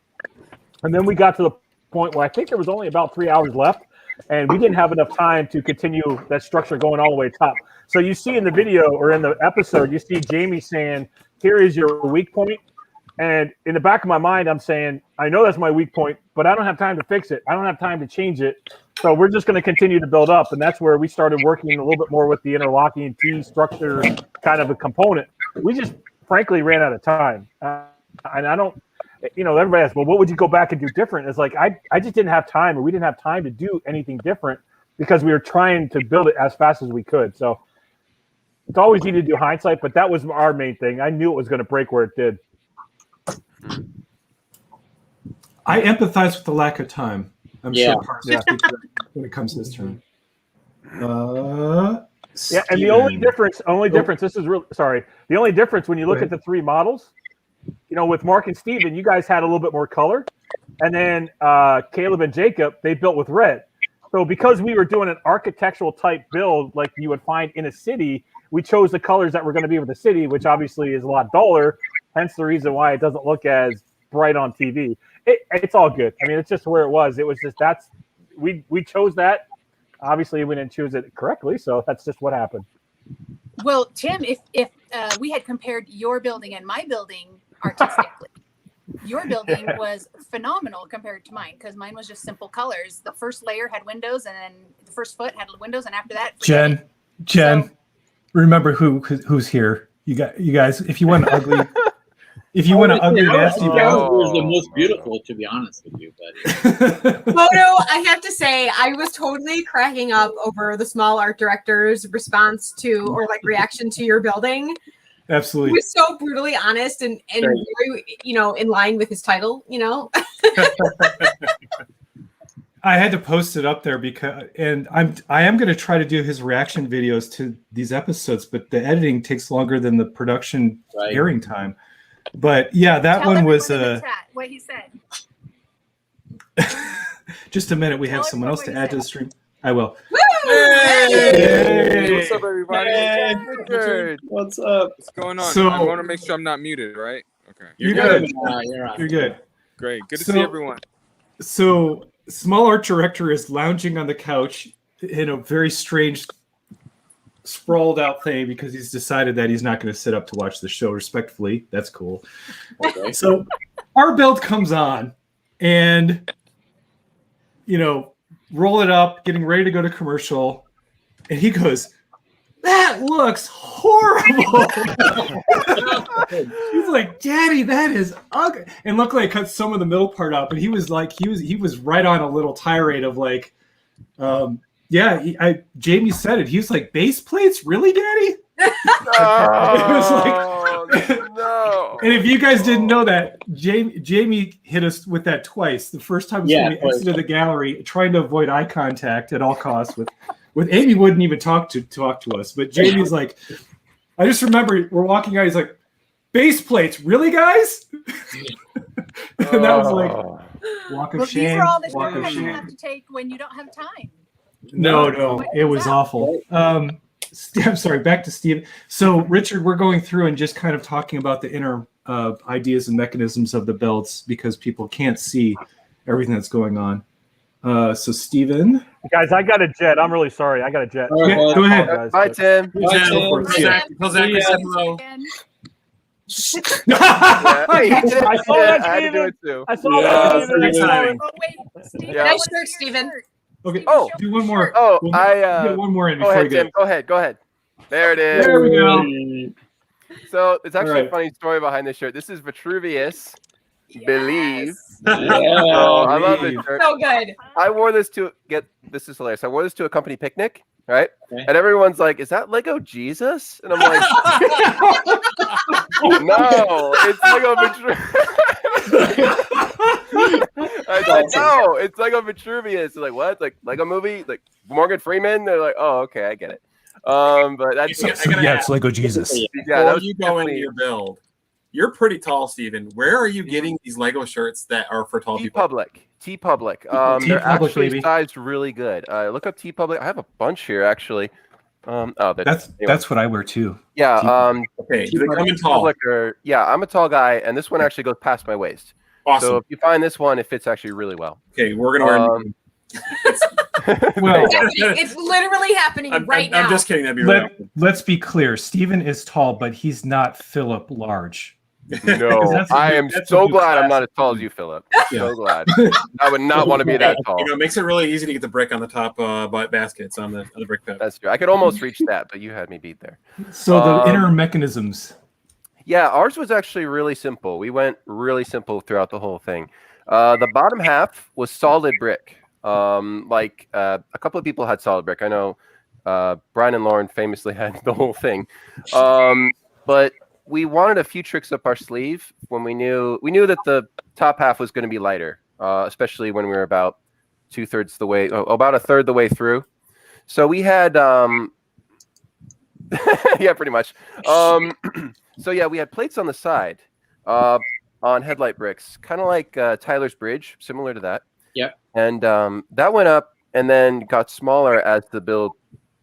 And then we got to the point where I think there was only about 3 hours left, and we didn't have enough time to continue that structure going all the way top. So you see in the video or in the episode, you see Jamie saying, "Here is your weak point." And in the back of my mind, I'm saying, I know that's my weak point, but I don't have time to fix it. I don't have time to change it. So we're just going to continue to build up. And that's where we started working a little bit more with the interlocking T structure kind of a component. We just frankly ran out of time. And I don't, everybody asks, well, what would you go back and do different? It's like, I just didn't have time, or we didn't have time to do anything different because we were trying to build it as fast as we could. So it's always easy to do hindsight, but that was our main thing. I knew it was going to break where it did. I empathize with the lack of time. I'm Yeah. sure Parks Yeah. when it comes to this turn. Yeah, and the only difference, this is real. Sorry, the only difference when you look at the 3 models, with Mark and Steven, you guys had a little bit more color, and then Caleb and Jacob, they built with red. So because we were doing an architectural type build like you would find in a city, we chose the colors that were going to be with the city, which obviously is a lot duller. Hence the reason why it doesn't look as bright on TV. It's all good. I mean, it's just where it was. It was just we chose that. Obviously, we didn't choose it correctly, so that's just what happened. Well, Tim, if we had compared your building and my building artistically, your building was phenomenal compared to mine, because mine was just simple colors. The first layer had windows, and then the first foot had windows, and after that, Jen, So- remember who's here. You guys, if you want an ugly, nasty Yours build, was the most beautiful, to be honest with you, but Moto, I have to say, I was totally cracking up over the small art director's response to, or like reaction to your building. He absolutely. was so brutally honest and very, in line with his title, I had to post it up there because, and I am going to try to do his reaction videos to these episodes, but the editing takes longer than the production airing time. But yeah, that tell one was everyone in the chat what he said. just a minute. We Tell have someone else to everyone what add to he the stream. I will. Hey! What's up, everybody? Hey, Richard. What's up? What's going on? So- I want to make sure I'm not muted, right? Okay. You're good. good. You're on. You're good. Great. Good to So- see everyone. So, small art director is lounging on the couch in a very strange, sprawled out thing because he's decided that he's not going to sit up to watch the show respectfully. That's cool. Okay. So, our build comes on, and roll it up, getting ready to go to commercial, and he goes, "That looks horrible." He's like, "Daddy, that is ugly." And luckily, I cut some of the middle part out, but he was right on a little tirade of like, Jamie said it. He was like, "Base plates, really, Daddy?" No. And if you guys didn't know that, Jamie hit us with that twice. The first time was when we exited the gallery, trying to avoid eye contact at all costs. With Amy, wouldn't even talk to us, but Jamie's like, I just remember we're walking out. He's like, "Base plates, really, guys?" And that was like walk of Well, shame. these are all the Walk of shortcuts you shame. have to take when you don't have time. No, it was awful. I'm sorry, back to Steve. So, Richard, we're going through and just kind of talking about the inner ideas and mechanisms of the builds because people can't see everything that's going on. So, Steven. Guys, I got a jet. I'm really sorry. I got a jet. Yeah, go ahead. Apologize, Bye, but- Tim. Tell Zach we said hello. Again. Hey, you did it. I saw that, I had to do Steven. it too. I saw Yeah, that. Steven. good timing. Oh wait, Steven. Yeah. I Nice wanna shirt, see your Steven. shirt. Okay. Steven, Oh, show Do me one your more. shirt. Oh, Get one more in Go before ahead, you Tim. get. Go ahead. There it is. There we go. So it's actually All right. a funny story behind this shirt. This is Vitruvius. Yes. Believe. Yeah. Oh, I love this believe. shirt. So good. I wore this to this is hilarious. I wore this to a company picnic, right? Okay. And everyone's like, "Is that Lego Jesus?" And I'm like, "No, it's Lego Vitruvius." I was like, "No, it's Lego Vitruvius." They're like, "What?" It's like Lego movie, like Morgan Freeman. They're like, "Oh, okay, I get it." But that's I gotta ask, Lego Jesus. yeah. before That was you go into definitely your build, you're pretty tall, Steven. Where are you getting these Lego shirts that are for tall people? T Public. They're TeePublic, actually baby. sized really good. Look up T Public. I have a bunch here actually. Anyway. That's what I wear too. Yeah. Okay, do they come in tall? Public yeah, I'm a tall guy, and this one actually goes past my waist. Awesome. So if you find this one, it fits actually really well. Okay, we're gonna wear. Well, It's literally happening right now. I'm just kidding. That'd be right. let's be clear. Steven is tall, but he's not Philip Large. No, That's a I new- am that's a so new glad I'm class. not as tall as you, Philip. Yeah. So glad. I would not want to be that tall. You know, it makes it really easy to get the brick on the top baskets on the brick pit. That's true. I could almost reach that, but you had me beat there. So the inner mechanisms. Yeah, ours was actually really simple. We went really simple throughout the whole thing. The bottom half was solid brick. A couple of people had solid brick. I know Brian and Lauren famously had the whole thing. But we wanted a few tricks up our sleeve when we knew that the top half was going to be lighter, especially when we were about about a third the way through. So we had yeah, pretty much. So yeah, we had plates on the side on headlight bricks, kind of like Tyler's Bridge, similar to that. Yep. And that went up and then got smaller as the build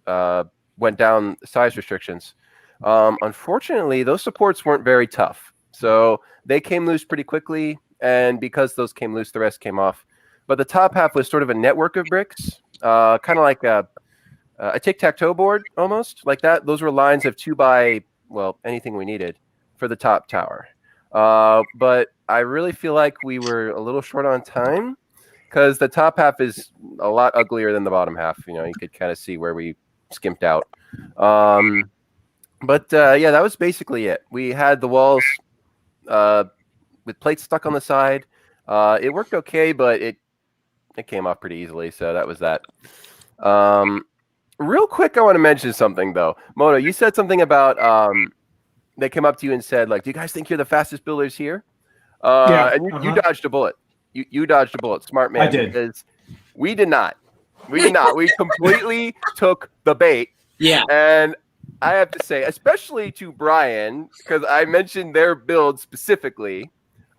went down size restrictions. Unfortunately, those supports weren't very tough. So they came loose pretty quickly. And because those came loose, the rest came off. But the top half was sort of a network of bricks, kind of like a tic-tac-toe board almost like that. Those were lines of 2x, well, anything we needed for the top tower. But I really feel like we were a little short on time because the top half is a lot uglier than the bottom half. You know, you could kind of see where we skimped out. But yeah, that was basically it. We had the walls with plates stuck on the side. It worked okay, but it came off pretty easily. So that was that. Real quick, I want to mention something though. Mono, you said something about they came up to you and said, like, "Do you guys think you're the fastest builders here?" Yeah, And you dodged a bullet. You dodged a bullet. Smart man. I did. Because we did not. We did not. We completely took the bait. Yeah. And I have to say, especially to Brian, because I mentioned their build specifically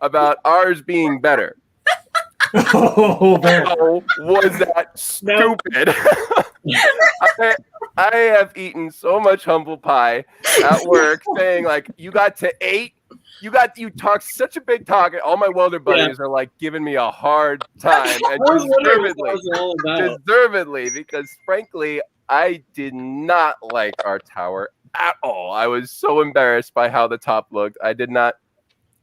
about ours being better. Oh, man. How was that stupid? I have eaten so much humble pie at work saying, like, you got to 8 you talk such a big talk, and all my welder buddies are like giving me a hard time, and I was wondering what that was all about. deservedly, because frankly, I did not like our tower at all. I was so embarrassed by how the top looked. I did not.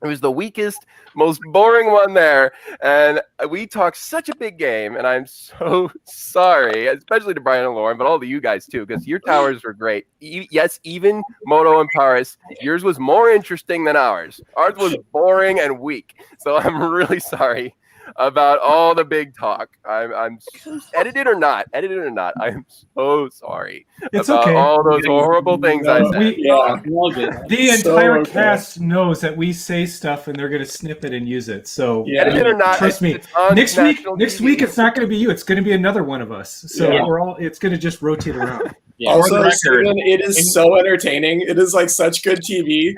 It was the weakest, most boring one there. And we talked such a big game, and I'm so sorry, especially to Brian and Lauren, but all to you guys too, because your towers were great. Yes, even Moto and Paris, yours was more interesting than ours. Ours was boring and weak. So I'm really sorry about all the big talk. I'm so, edited or not, I'm so sorry It's about okay. all those horrible things I said. The entire cast knows that we say stuff and they're going to snip it and use it. So Edited or not, trust me. it's on Next national week, TV. it's not going to be you. It's going to be another one of us. So it's going to just rotate around. Also, Steven, it is so entertaining. It is like such good TV.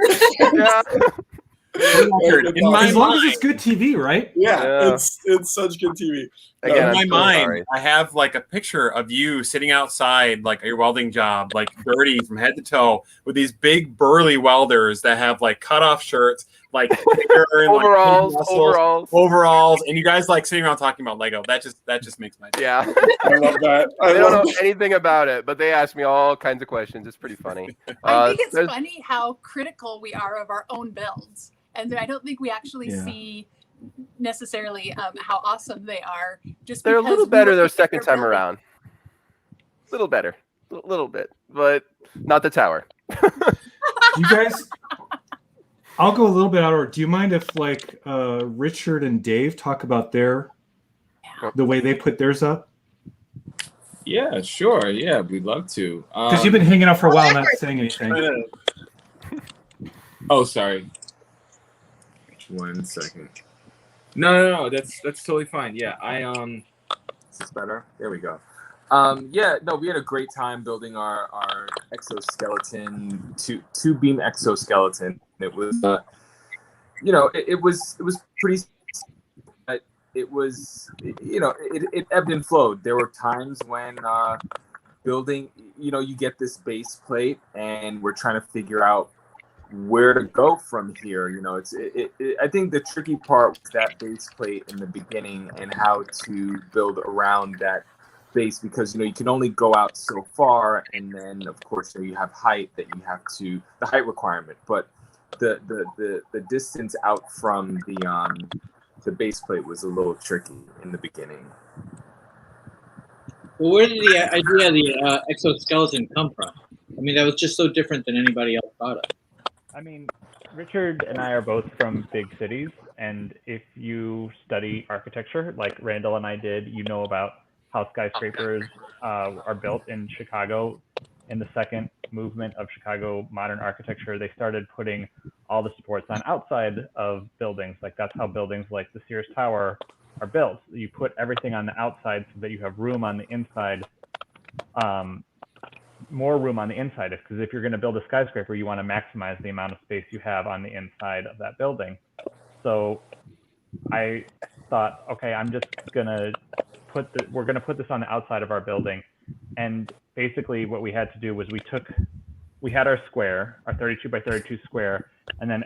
Yeah. As long as it's good TV, right? Yeah. It's such good TV. Again, in my I'm so mind, sorry. I have like a picture of you sitting outside, like at your welding job, like dirty from head to toe, with these big burly welders that have like cut off shirts, like hair and, like, overalls, big muscles, overalls. and you guys like sitting around talking about Lego. That just makes my day. Yeah. I love that. They don't know anything about it, but they ask me all kinds of questions. It's pretty funny. I think it's there's- funny how critical we are of our own builds, and I don't think we actually see necessarily how awesome they are. Just They're a because little we better look their at second time building. around. A little better. A little bit, but not the tower. You guys, I'll go a little bit out of order. Do you mind if like Richard and Dave talk about the way they put theirs up? Yeah, sure. Yeah, we'd love to. Because you've been hanging out for a while, not saying anything. Oh, sorry. 1 second. No. That's totally fine. Yeah, Is this better? There we go. Yeah, no, we had a great time building our exoskeleton, two beam exoskeleton. It was, it was pretty. It was, it ebbed and flowed. There were times when building, you get this base plate, and we're trying to figure out where to go from here. I think the tricky part was that base plate in the beginning and how to build around that base, because you can only go out so far, and then of course you have height that you have to, the height requirement, but the distance out from the base plate was a little tricky in the beginning. Well, where did the idea of the exoskeleton come from? I mean, that was just so different than anybody else thought of. I mean, Richard and I are both from big cities, and if you study architecture, like Randall and I did, you know about how skyscrapers are built in Chicago. In the second movement of Chicago modern architecture, they started putting all the supports on outside of buildings. Like that's how buildings like the Sears Tower are built. You put everything on the outside so that you have room on the inside, more room on the inside. Because if you're going to build a skyscraper, you want to maximize the amount of space you have on the inside of that building. So I thought, okay, I'm just going to we're going to put this on the outside of our building. And basically what we had to do was we had our square, our 32 by 32 square, and then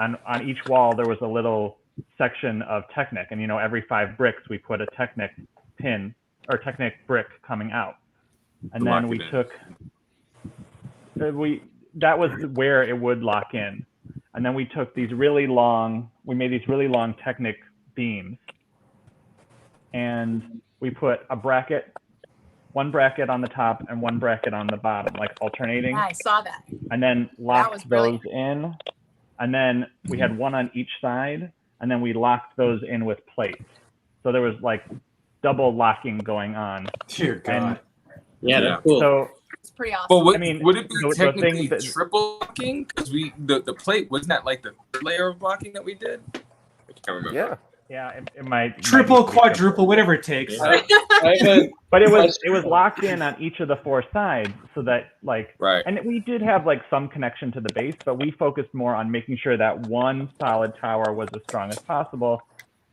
on each wall there was a little section of Technic, and every 5 bricks we put a Technic pin or Technic brick coming out. And then we took that was where it would lock in. And then we took we made these really long Technic beams, and we put one bracket on the top and one bracket on the bottom, like alternating. I saw that. And then locked those in. And then we had one on each side, and then we locked those in with plates. So there was like double locking going on. Dear God. Yeah, that's cool. So it's pretty awesome. But I mean, would it be the technically thing that- triple blocking? Because the plate, wasn't that like the third layer of blocking that we did? I can't remember. Yeah. Yeah, it might Triple, might be quadruple, whatever it takes. But it was locked in on each of the 4 sides, so that right. And we did have some connection to the base, but we focused more on making sure that one solid tower was as strong as possible.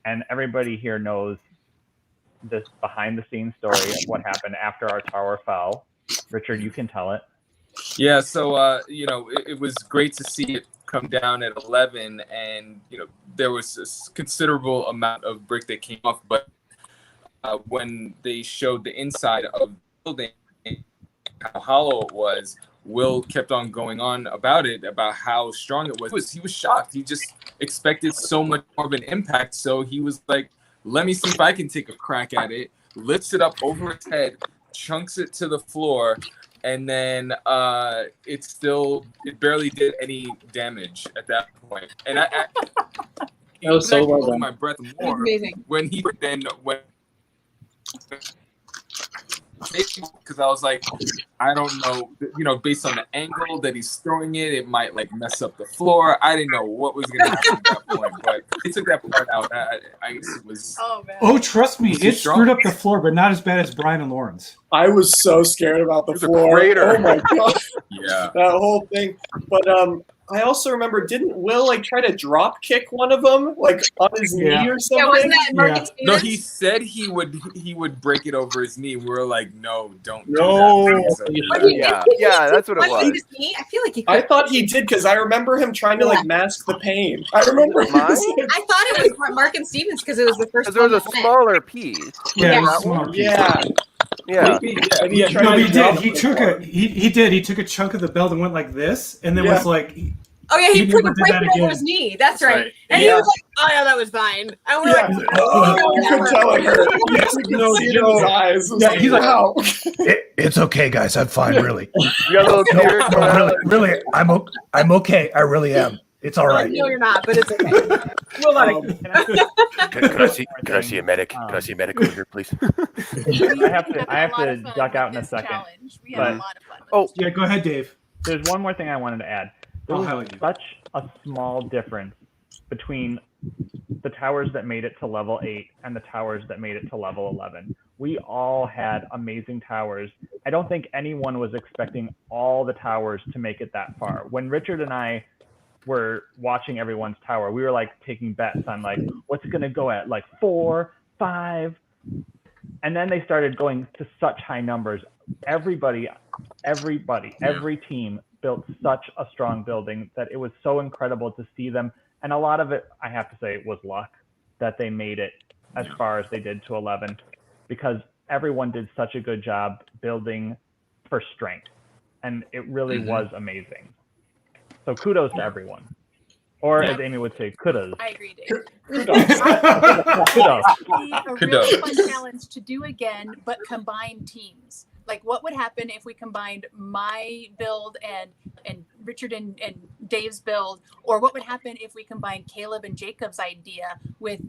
And everybody here knows this behind the scenes story of what happened after our tower fell. Richard, you can tell it. Yeah, so it was great to see it come down at 11, and there was a considerable amount of brick that came off. But when they showed the inside of the building, how hollow it was, Will kept on going on about how strong it was. He was shocked. He just expected so much more of an impact. So he was like, let me see if I can take a crack at it. Lifts it up over his head, chunks it to the floor, and then it barely did any damage at that point. And I was so well done. my breath more Amazing. when he then went. Because I was like, I don't know, based on the angle that he's throwing it, it might like mess up the floor. I didn't know what was going to happen at that point, but he took that part out. I was. Oh man. Oh, trust me, Too it strong. screwed up the floor, but not as bad as Brian and Lauren's. I was so scared about the There's a floor. crater. Oh my god, Yeah. that whole thing. But I also remember, didn't Will like try to drop kick one of them like on his Yeah. knee or something? Yeah, wasn't that Marcus No, Stevens? he said he would break it over his knee. We were like, no, don't. No. Do that. But he Yeah. did- Yeah, that's what it punch in was. his knee? I feel like he. I thought he did because I remember him trying to like mask the pain. I remember. he was Mine? like- I thought it was Mark and Stevens because it was the first. Because there was a one that went. smaller piece. Yeah, it was Yeah. small. yeah. Yeah. And he tried No, to he drop did. He it. took he took a chunk of the belt and went like this, and then Yeah. was like, Oh yeah, he He took never a did break that over again. his knee. That's right. Right. And Yeah. he was like, "Oh yeah, that was fine." And we're Yeah. like, Oh, you could tell it hurt. Yes, you could see it in his eyes. It was Yeah, like, he's like, wow. It's okay, guys. I'm fine, really. You got a little tear No, coming out. really, I'm okay. I really am. It's all right. "No, you're not," but it's okay. We'll let it. Can I see a medic? Can I see a medic over here, please? I have to duck out in a second. We had a but- lot of fun. with Oh. this "Yeah, go ahead, Dave." There's one more thing I wanted to add. There I'll was highlight you. such a small difference between the towers that made it to level 8 and the towers that made it to level 11. We all had amazing towers. I don't think anyone was expecting all the towers to make it that far. When Richard and I were watching everyone's tower, we were like taking bets on like what's going to go at like 4, 5. And then they started going to such high numbers. Every team built such a strong building that it was so incredible to see them. And a lot of it, I have to say, was luck that they made it as far as they did to 11, because everyone did such a good job building for strength. And it really was amazing. So kudos to everyone. Or as Amy would say, kudos. I agree, Dave. Kudos. Be a really Kudos. fun challenge to do again, but combine teams. Like, what would happen if we combined my build and Richard and Dave's build, or what would happen if we combined Caleb and Jacob's idea with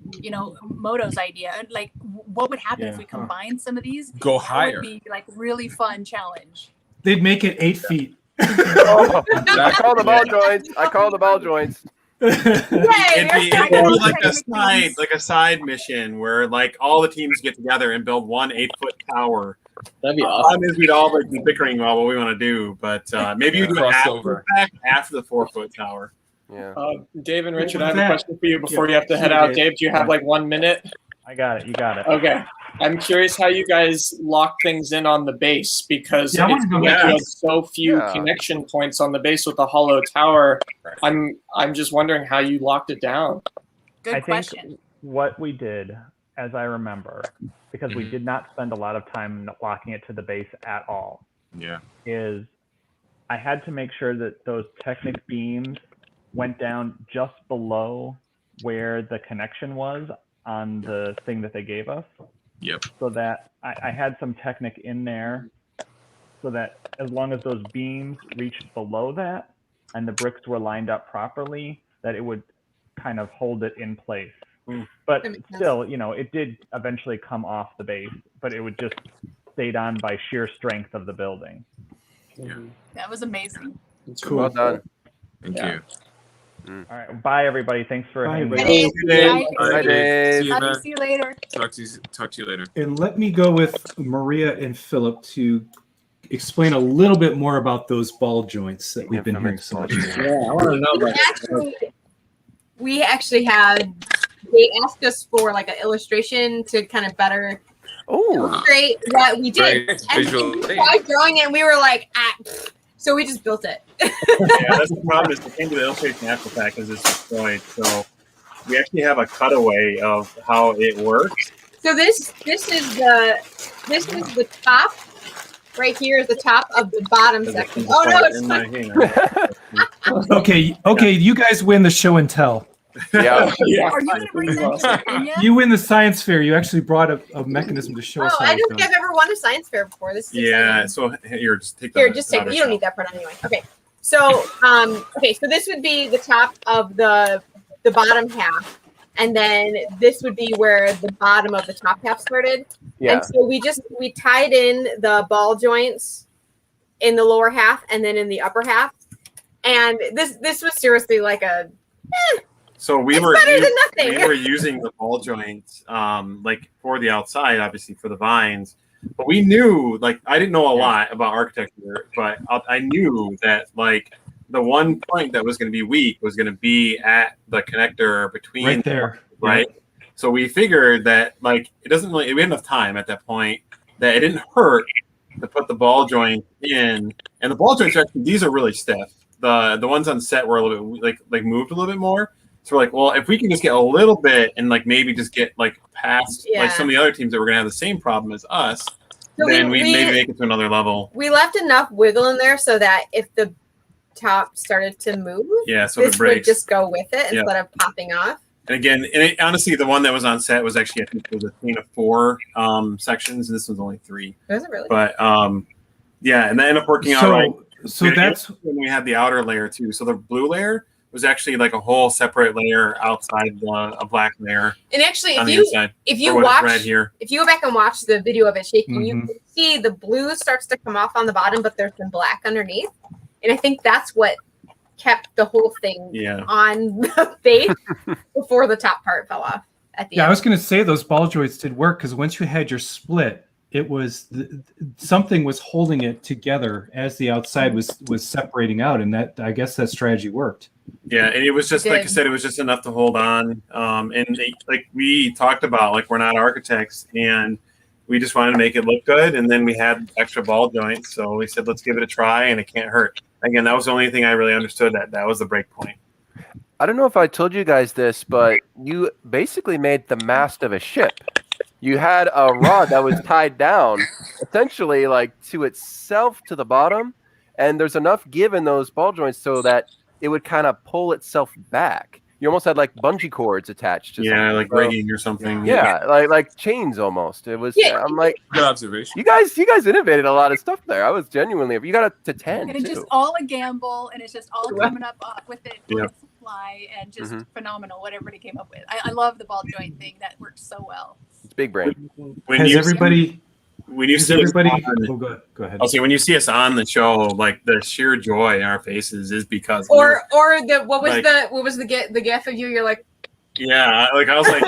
Moto's idea? And like, what would happen if we combined some of these? Go That higher. would be like really fun challenge. They'd make it 8 feet. I call the ball joints. I call the ball joints. It'd be like a side mission where like all the teams get together and build one 8-foot tower. That'd be The awesome. problem is we'd all like be bickering about what we want to do, but maybe you do it Crossover. after the 4-foot tower. Yeah. Dave and Richard, What I have was a that? question for you before Yeah, you have to head sure, out. Dave. Dave, do you have like 1 minute? I got it. You got it. Okay. I'm curious how you guys lock things in on the base, because Yeah, I wanna it's go like back. you had so few Yeah. connection points on the base with the hollow tower. I'm just wondering how you locked it down. Good I question. think what we did, as I remember, because we did not spend a lot of time locking it to the base at all, Yeah. is I had to make sure that those Technic beams went down just below where the connection was on the thing that they gave us, Yep. so that I had some Technic in there so that as long as those beams reached below that and the bricks were lined up properly, that it would kind of hold it in place. But That makes sense. still, it did eventually come off the base, but it would just stayed on by sheer strength of the building. That was amazing. Cool. Well done. Thank Yeah. you. All right, bye everybody. Thanks for Bye, hanging everybody. out. Dave. All right, Dave. See you, Love man. to see you later. Talk to you later. And let me go with Maria and Philip to explain a little bit more about those ball joints that we've been hearing so much about. Yeah, I want to know about that. We actually had. They asked us for like an illustration to kind of better Oh. illustrate what we did. Great And visual we aid. tried drawing it, and we were like, So we just built it. Yeah, that's the problem. Is the thing with the illustration after fact is it's destroyed. So we actually have a cutaway of how it works. So this is the top. Right here is the top of the bottom section. Oh no, it's Okay, you guys win the show and tell. Yeah. Are you going to bring that to Virginia? You win the science fair. You actually brought a mechanism to show us how I it's don't done. think I've ever won a science fair before. This is Yeah. exciting. So here, just take Here, just take. You don't need that part anyway. Okay. So so this would be the top of the bottom half, and then this would be where the bottom of the top half started. Yeah. And so we tied in the ball joints in the lower half and then in the upper half, and this was seriously like a. So we It's were better than nothing. we were using the ball joints like for the outside, obviously for the vines. But we knew, like, I didn't know a lot about architecture, but I knew that like the one point that was going to be weak was going to be at the connector between Right there. right? So we figured that like it doesn't really we had enough time at that point that it didn't hurt to put the ball joint in, and the ball joints actually these are really stiff. The ones on set were a little bit like moved a little bit more. So we're like, well, if we can just get a little bit and like maybe just get like past like some of the other teams that were gonna have the same problem as us, So then we we- maybe make it to another level. We left enough wiggle in there so that if the top started to move, Yeah, so if it this would breaks. just go with it Yeah. instead of popping off. And again, honestly, the one that was on set was actually I think it was a chain of 4 sections, and this was only 3. Was it really? But yeah, and that ended up working out So- right. so And that's- when we had the outer layer too. So the blue layer was actually like a whole separate layer outside a black layer And actually, on if the you inside. if Or you what is watch red here. if you go back and watch the video of it shaking, you Mhm. can see the blue starts to come off on the bottom, but there's some black underneath. And I think that's what kept the whole thing Yeah. on the base before the top part fell off at the Yeah, I end. was going to say those ball joints did work because once you had your split, it was something was holding it together as the outside was separating out, and that I guess that strategy worked. Yeah, and it was just like I Did. said, it was just enough to hold on. Like we talked about, like we're not architects, and we just wanted to make it look good. And then we had extra ball joints, so we said let's give it a try, and it can't hurt. Again, that was the only thing I really understood. That was the break point. I don't know if I told you guys this, but you basically made the mast of a ship. You had a rod that was tied down, essentially like to itself to the bottom, and there's enough give in those ball joints so that it would kind of pull itself back. You almost had like bungee cords attached to Yeah, something. like So- rigging or something. Yeah, like chains almost. It was. Yeah. I'm like, Good observation. you guys innovated a lot of stuff there. I was genuinely. You got it to 10 And it's too. just all a gamble, and it's just all coming up with it Yeah. on supply, and just Mhm. phenomenal. Whatever they came up with, I love the ball joint thing. That works so well. It's big brain. When Has you everybody? when you Has see us everybody? on- Oh, go ahead. I'll say when you see us on the show, like the sheer joy in our faces is because Or the what was Like- the gif of you? You're like, yeah, like I was like,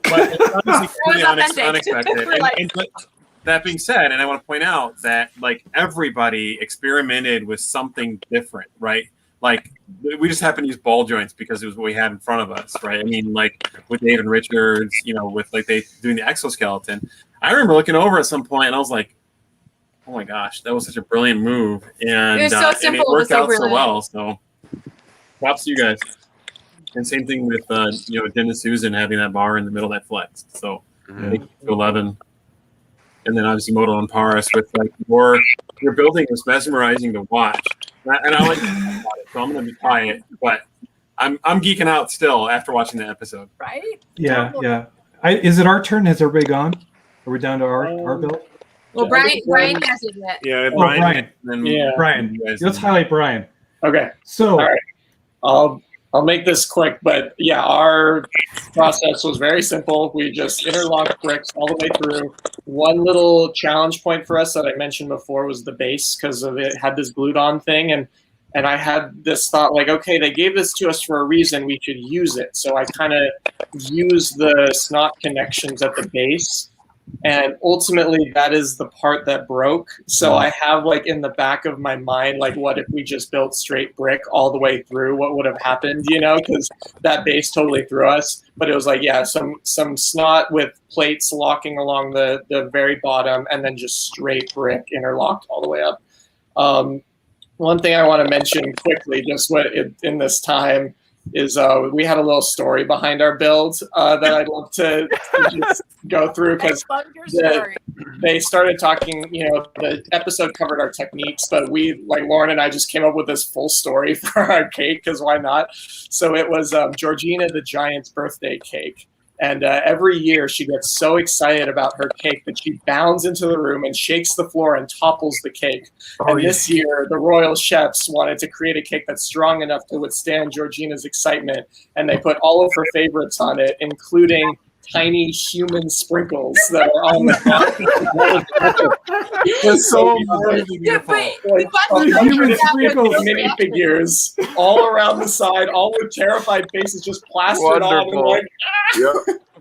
but it's honestly was completely authentic. unexpected. We're like- And but that being said, and I want to point out that like everybody experimented with something different, right? Like we just happened to use ball joints because it was what we had in front of us, right? I mean, like with David Richards, with like they doing the exoskeleton. I remember looking over at some point and I was like, "Oh my gosh, that was such a brilliant move!" And It was so and simple, it but worked so out so brilliant. well. So, props to you guys. And same thing with Jen and Susan having that bar in the middle that flexed. So Mhm. make it to 11. And then obviously Moto and Paris with like your building was mesmerizing to watch. And I like to talk about it, so I'm gonna be quiet. But I'm geeking out still after watching the episode. Right? Yeah, yeah. Is it our turn? Has everybody gone? Are we down to our build? well, Brian hasn't yet. Yeah, Oh, Brian. Then Yeah. Brian, you guys let's highlight Brian. Okay. So, All right. I'll make this quick, but yeah, our process was very simple. We just interlocked bricks all the way through. One little challenge point for us that I mentioned before was the base because of it had this glued on thing, and I had this thought like, okay, they gave this to us for a reason. We should use it. So I kind of used the snot connections at the base And ultimately, that is the part that broke. So I have like in the back of my mind, like, what if we just built straight brick all the way through? What would have happened, you know? Because that base totally threw us. But it was like, yeah, some snot with plates locking along the very bottom, and then just straight brick interlocked all the way up. One thing I want to mention quickly, just in this time, is we had a little story behind our build that I'd love to just go through, because they started talking, you know, the episode covered our techniques, but Lauren and I just came up with this full story for our cake, because why not? So it was Georgina the Giant's birthday cake. And every year she gets so excited about her cake that she bounds into the room and shakes the floor and topples the cake. And this year, the royal chefs wanted to create a cake that's strong enough to withstand Georgina's excitement. And they put all of her favorites on it, including tiny human sprinkles that are on the top. It's so beautiful. Human sprinkles, minifigures all around the side, all with terrified faces, just plastered on. And like, Yep.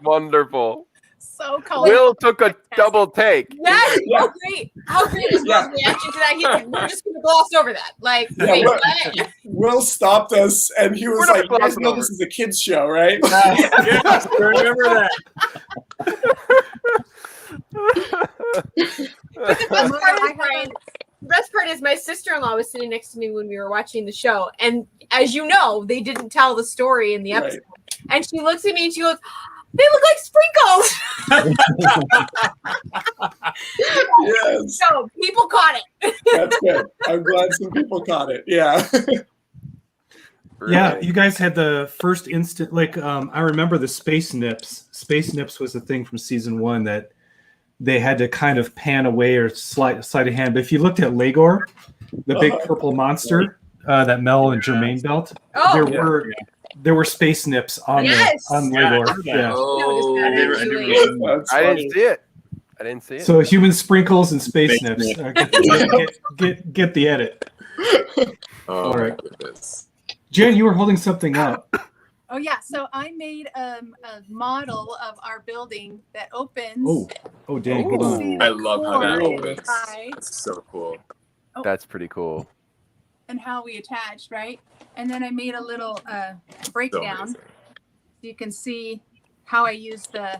Wonderful. So colorful. Will took a double take. Yes, how great! How great is Will's reaction to that? He's like, we're just gonna gloss over that. Like, wait, what? Will stopped us, and he was like, "You guys know this is a kids show, right?" Yes, remember that. The best part is my sister-in-law was sitting next to me when we were watching the show, and as you know, they didn't tell the story in the episode. Right. And she looks at me and she goes, "They look like sprinkles." Yes. So people caught it. That's good. I'm glad some people caught it. Yeah. Yeah, you guys had the first instant, like I remember the Space Nips. Space Nips was a thing from season 1 that they had to kind of pan away or sleight of hand. But if you looked at Legor, the big purple monster that Mel and Jermaine built, there were Space Nips on Legor. Yeah. I didn't see it. I didn't see it. So human sprinkles and Space Nips. Get the edit. All right. Jen, you were holding something up. Oh yeah, so I made a model of our building that opens. Oh dang! Hold on. I love how that opens. That's so cool. That's pretty cool. And how we attached, right? And then I made a little breakdown, so you can see how I use the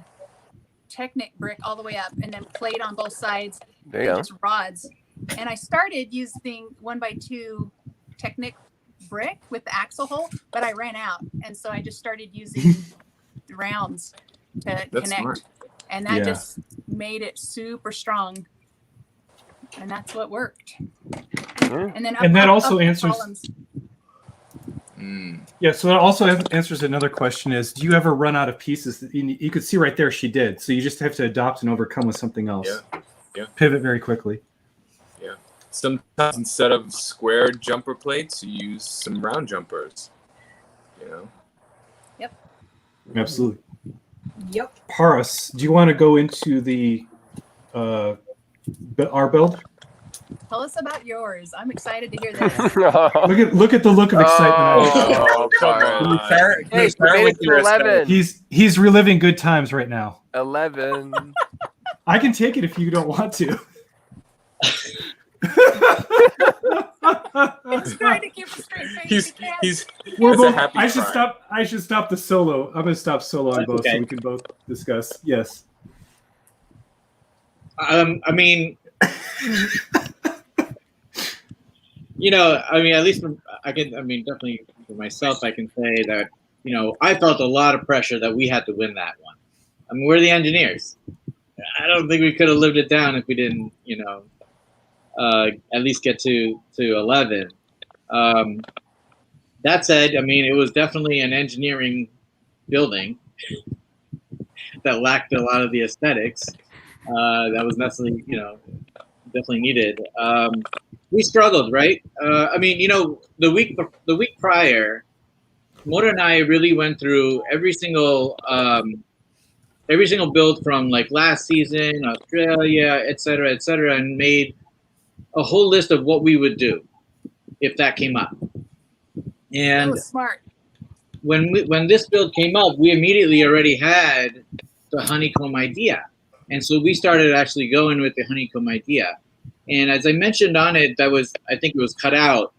Technic brick all the way up, and then plate on both sides. There you go. Just rods. And I started using 1x2 Technic brick with the axle hole, but I ran out, and so I just started using the rounds to connect. Smart. And that just made it super strong, and that's what worked. And then that also answers columns. Yeah, so that also answers another question: is do you ever run out of pieces? You could see right there she did, so you just have to adopt and overcome with something else. Yeah. Pivot very quickly. Yeah. Sometimes instead of square jumper plates, you use some round jumpers. You know. Yep. Absolutely. Yep. Paris, do you want to go into the our build? Tell us about yours. I'm excited to hear that. look at the look of excitement. Oh, Hey, made it to 11. He's reliving good times right now. 11. I can take it if you don't want to. It's trying to keep a straight face. We're both, I should stop the solo. I'm gonna stop solo on both so we can both discuss. Yes. I mean, you know, at least definitely for myself, I can say that, you know, I felt a lot of pressure that we had to win that one. I mean, we're the engineers. I don't think we could have lived it down if we didn't, you know, at least get to 11. That said, I mean, it was definitely an engineering building that lacked a lot of the aesthetics that was necessarily, you know, definitely needed. We struggled, right? I mean, you know, the week prior, Mora and I really went through every single build from like last season, Australia, et cetera, and made a whole list of what we would do if that came up. And that was smart. When this build came up, we immediately already had the honeycomb idea. And so we started actually going with the honeycomb idea. And as I mentioned on it, I think it was cut out.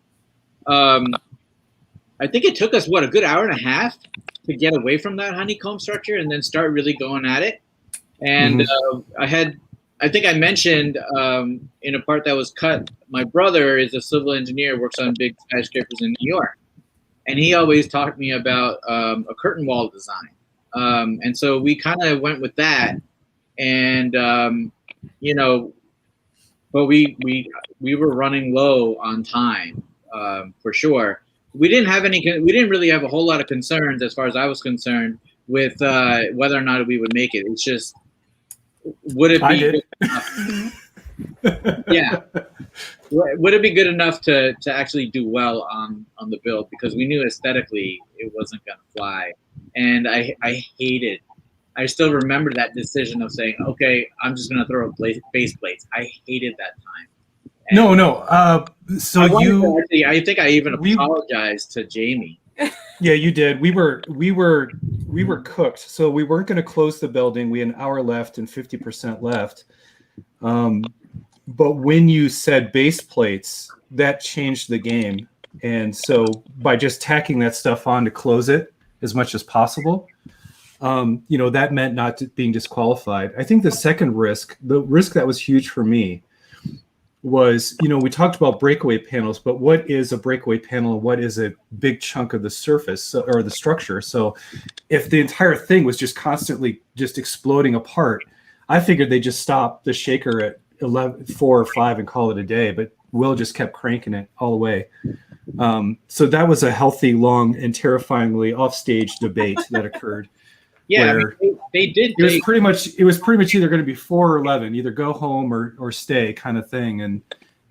I think it took us, a good hour and a half to get away from that honeycomb structure and then start really going at it. And I think I mentioned in a part that was cut, my brother is a civil engineer, works on big skyscrapers in New York. And he always taught me about a curtain wall design. And so we kind of went with that. And, but we were running low on time for sure. We didn't really have a whole lot of concerns as far as I was concerned with whether or not we would make it. It's just, would it be good enough? Yeah. Would it be good enough to actually do well on the build? Because we knew aesthetically it wasn't going to fly. And I still remember that decision of saying, okay, I'm just going to throw base plates. I hated that time. And So I think I even apologized to Jamie. Yeah, you did. We were cooked. So we weren't going to close the building. We had an hour left and 50% left. But when you said base plates, that changed the game. And so by just tacking that stuff on to close it as much as possible, that meant not being disqualified. I think the second risk, the risk that was huge for me, was, we talked about breakaway panels, but what is a breakaway panel? What is a big chunk of the surface or the structure? So if the entire thing was just constantly just exploding apart, I figured they'd just stop the shaker at 4 or 5 and call it a day, but Will just kept cranking it all the way. So that was a healthy, long, and terrifyingly offstage debate that occurred. Yeah, they did. It was pretty much either going to be 4 or 11, either go home or stay kind of thing.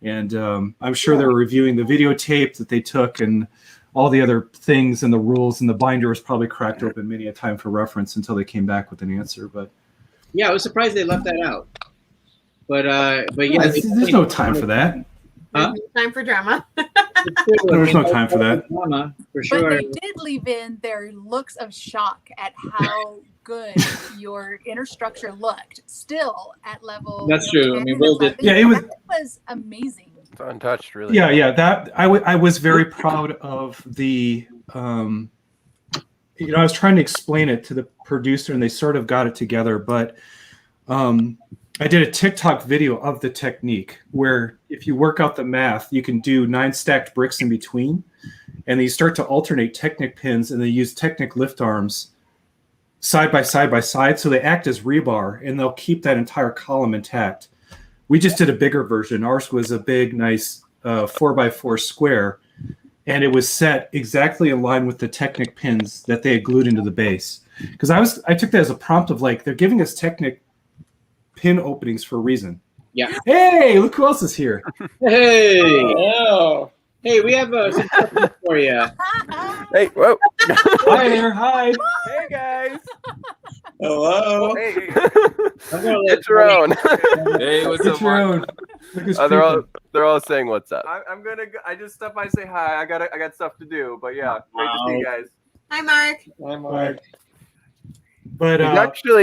And I'm sure they were reviewing the videotape that they took and all the other things and the rules, and the binder was probably cracked open many a time for reference until they came back with an answer. But yeah, I was surprised they left that out. But yeah, there's no time for that. Huh? Time for drama. There's no time for that. Drama, for sure. But they did leave in their looks of shock at how good your inner structure looked still at level. That's true. I mean, Will did. Yeah, it was amazing. It's untouched, really. Yeah. That I was very proud of the. I was trying to explain it to the producer, and they sort of got it together, but. I did a TikTok video of the technique where if you work out the math, you can do 9 stacked bricks in between, and then you start to alternate Technic pins, and they use Technic lift arms side by side, so they act as rebar, and they'll keep that entire column intact. We just did a bigger version. Ours was a big, nice 4x4 square, and it was set exactly in line with the Technic pins that they had glued into the base. Because I took that as a prompt of they're giving us Technic pin openings for a reason. Yeah. Hey, look who else is here. Hey. Oh. Hey, we have some questions for you. Hey, whoa. Hi there. Hi. Hey, guys. Hello. Hey. I'm gonna let It's your own. Hey, what's It's up, your Mark? own. They're all saying what's up. I'm gonna. I just stopped by to say hi. I got stuff to do, but yeah, great to see you guys. Hi, Mark. Hi, Mark. But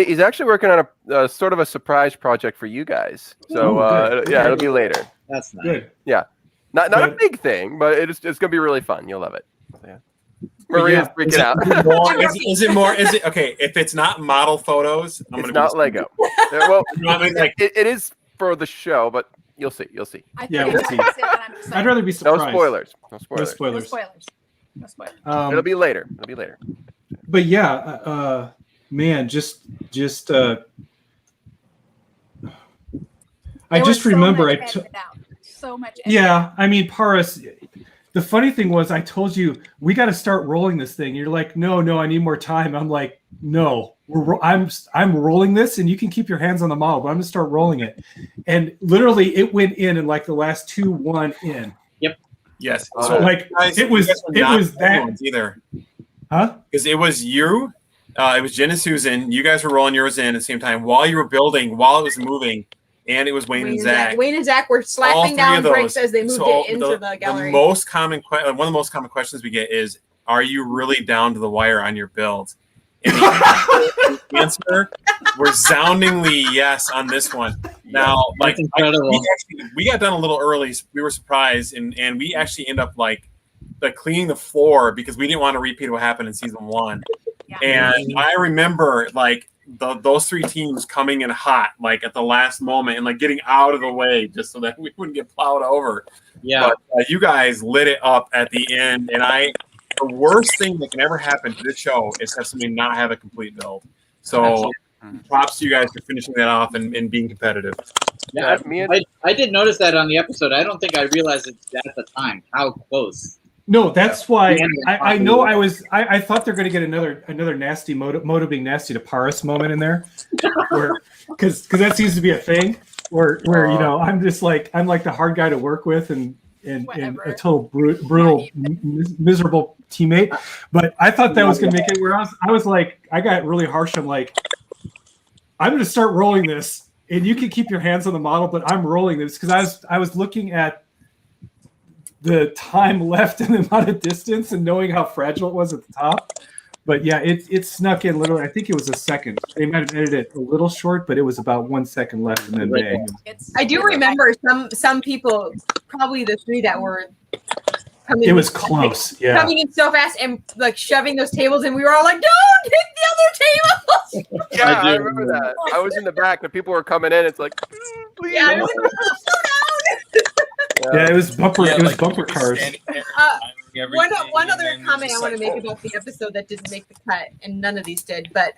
He's actually working on a sort of a surprise project for you guys. So it'll be later. That's nice. Good. Yeah, not a big thing, but it's gonna be really fun. You'll love it. Yeah. Maria's freaking out. Is it more? Is it okay? If it's not model photos, It's not Lego. Well, it is for the show, but you'll see. You'll see. Yeah, we'll see. I'd rather be surprised. No spoilers. No spoilers. No spoilers. It'll be later. But yeah, man, just I just remember so much. Yeah, I mean, Paris. The funny thing was, I told you we got to start rolling this thing. You're like, no, I need more time. I'm like, no, I'm rolling this, and you can keep your hands on the model, but I'm gonna start rolling it. And literally, it went in like the last 2-1 in. Yep. Yes. So guys, it was that either. Huh? Because it was you. It was Jen and Susan. You guys were rolling yours in at the same time while you were building, while it was moving, and it was Wayne and Zach. Wayne and Zach were slapping down bricks as they moved it into the gallery. One of the most common questions we get is, "Are you really down to the wire on your build?" And the answer resoundingly yes on this one. Now, like, That's incredible. we got done a little early. So we were surprised, and we actually end up like cleaning the floor because we didn't want to repeat what happened in season 1. Yeah. And I remember like those 3 teams coming in hot, like at the last moment, and like getting out of the way just so that we wouldn't get plowed over. Yeah. But you guys lit it up at the end, and the worst thing that can ever happen to this show is have somebody not have a complete build. So props to you guys for finishing that off and being competitive. Yeah, I did notice that on the episode. I don't think I realized it at the time how close. No, that's why Yeah. I know I thought they're going to get another nasty Moto being nasty to Paris moment in there, because that seems to be a thing where you know I'm like the hard guy to work with and a total brutal miserable teammate. But I thought that was going to make it where I was like I got really harsh. I'm like I'm going to start rolling this, and you can keep your hands on the model, but I'm rolling this because I was looking at the time left and the amount of distance and knowing how fragile it was at the top. But yeah, it snuck in literally. I think it was a second. They might have edited it a little short, but it was about 1 second left and then bang. I do remember some people, probably the 3 that were coming. It was close, yeah. Coming in so fast and like shoving those tables, and we were all like, "Don't hit the other tables!" Yeah, I remember that. I was in the back, and people were coming in. It's like, please. Yeah, I was like, Yeah, it was bumper. Yeah, it was like, bumper we cars. one other comment I want to make about the episode that didn't make the cut, and none of these did, but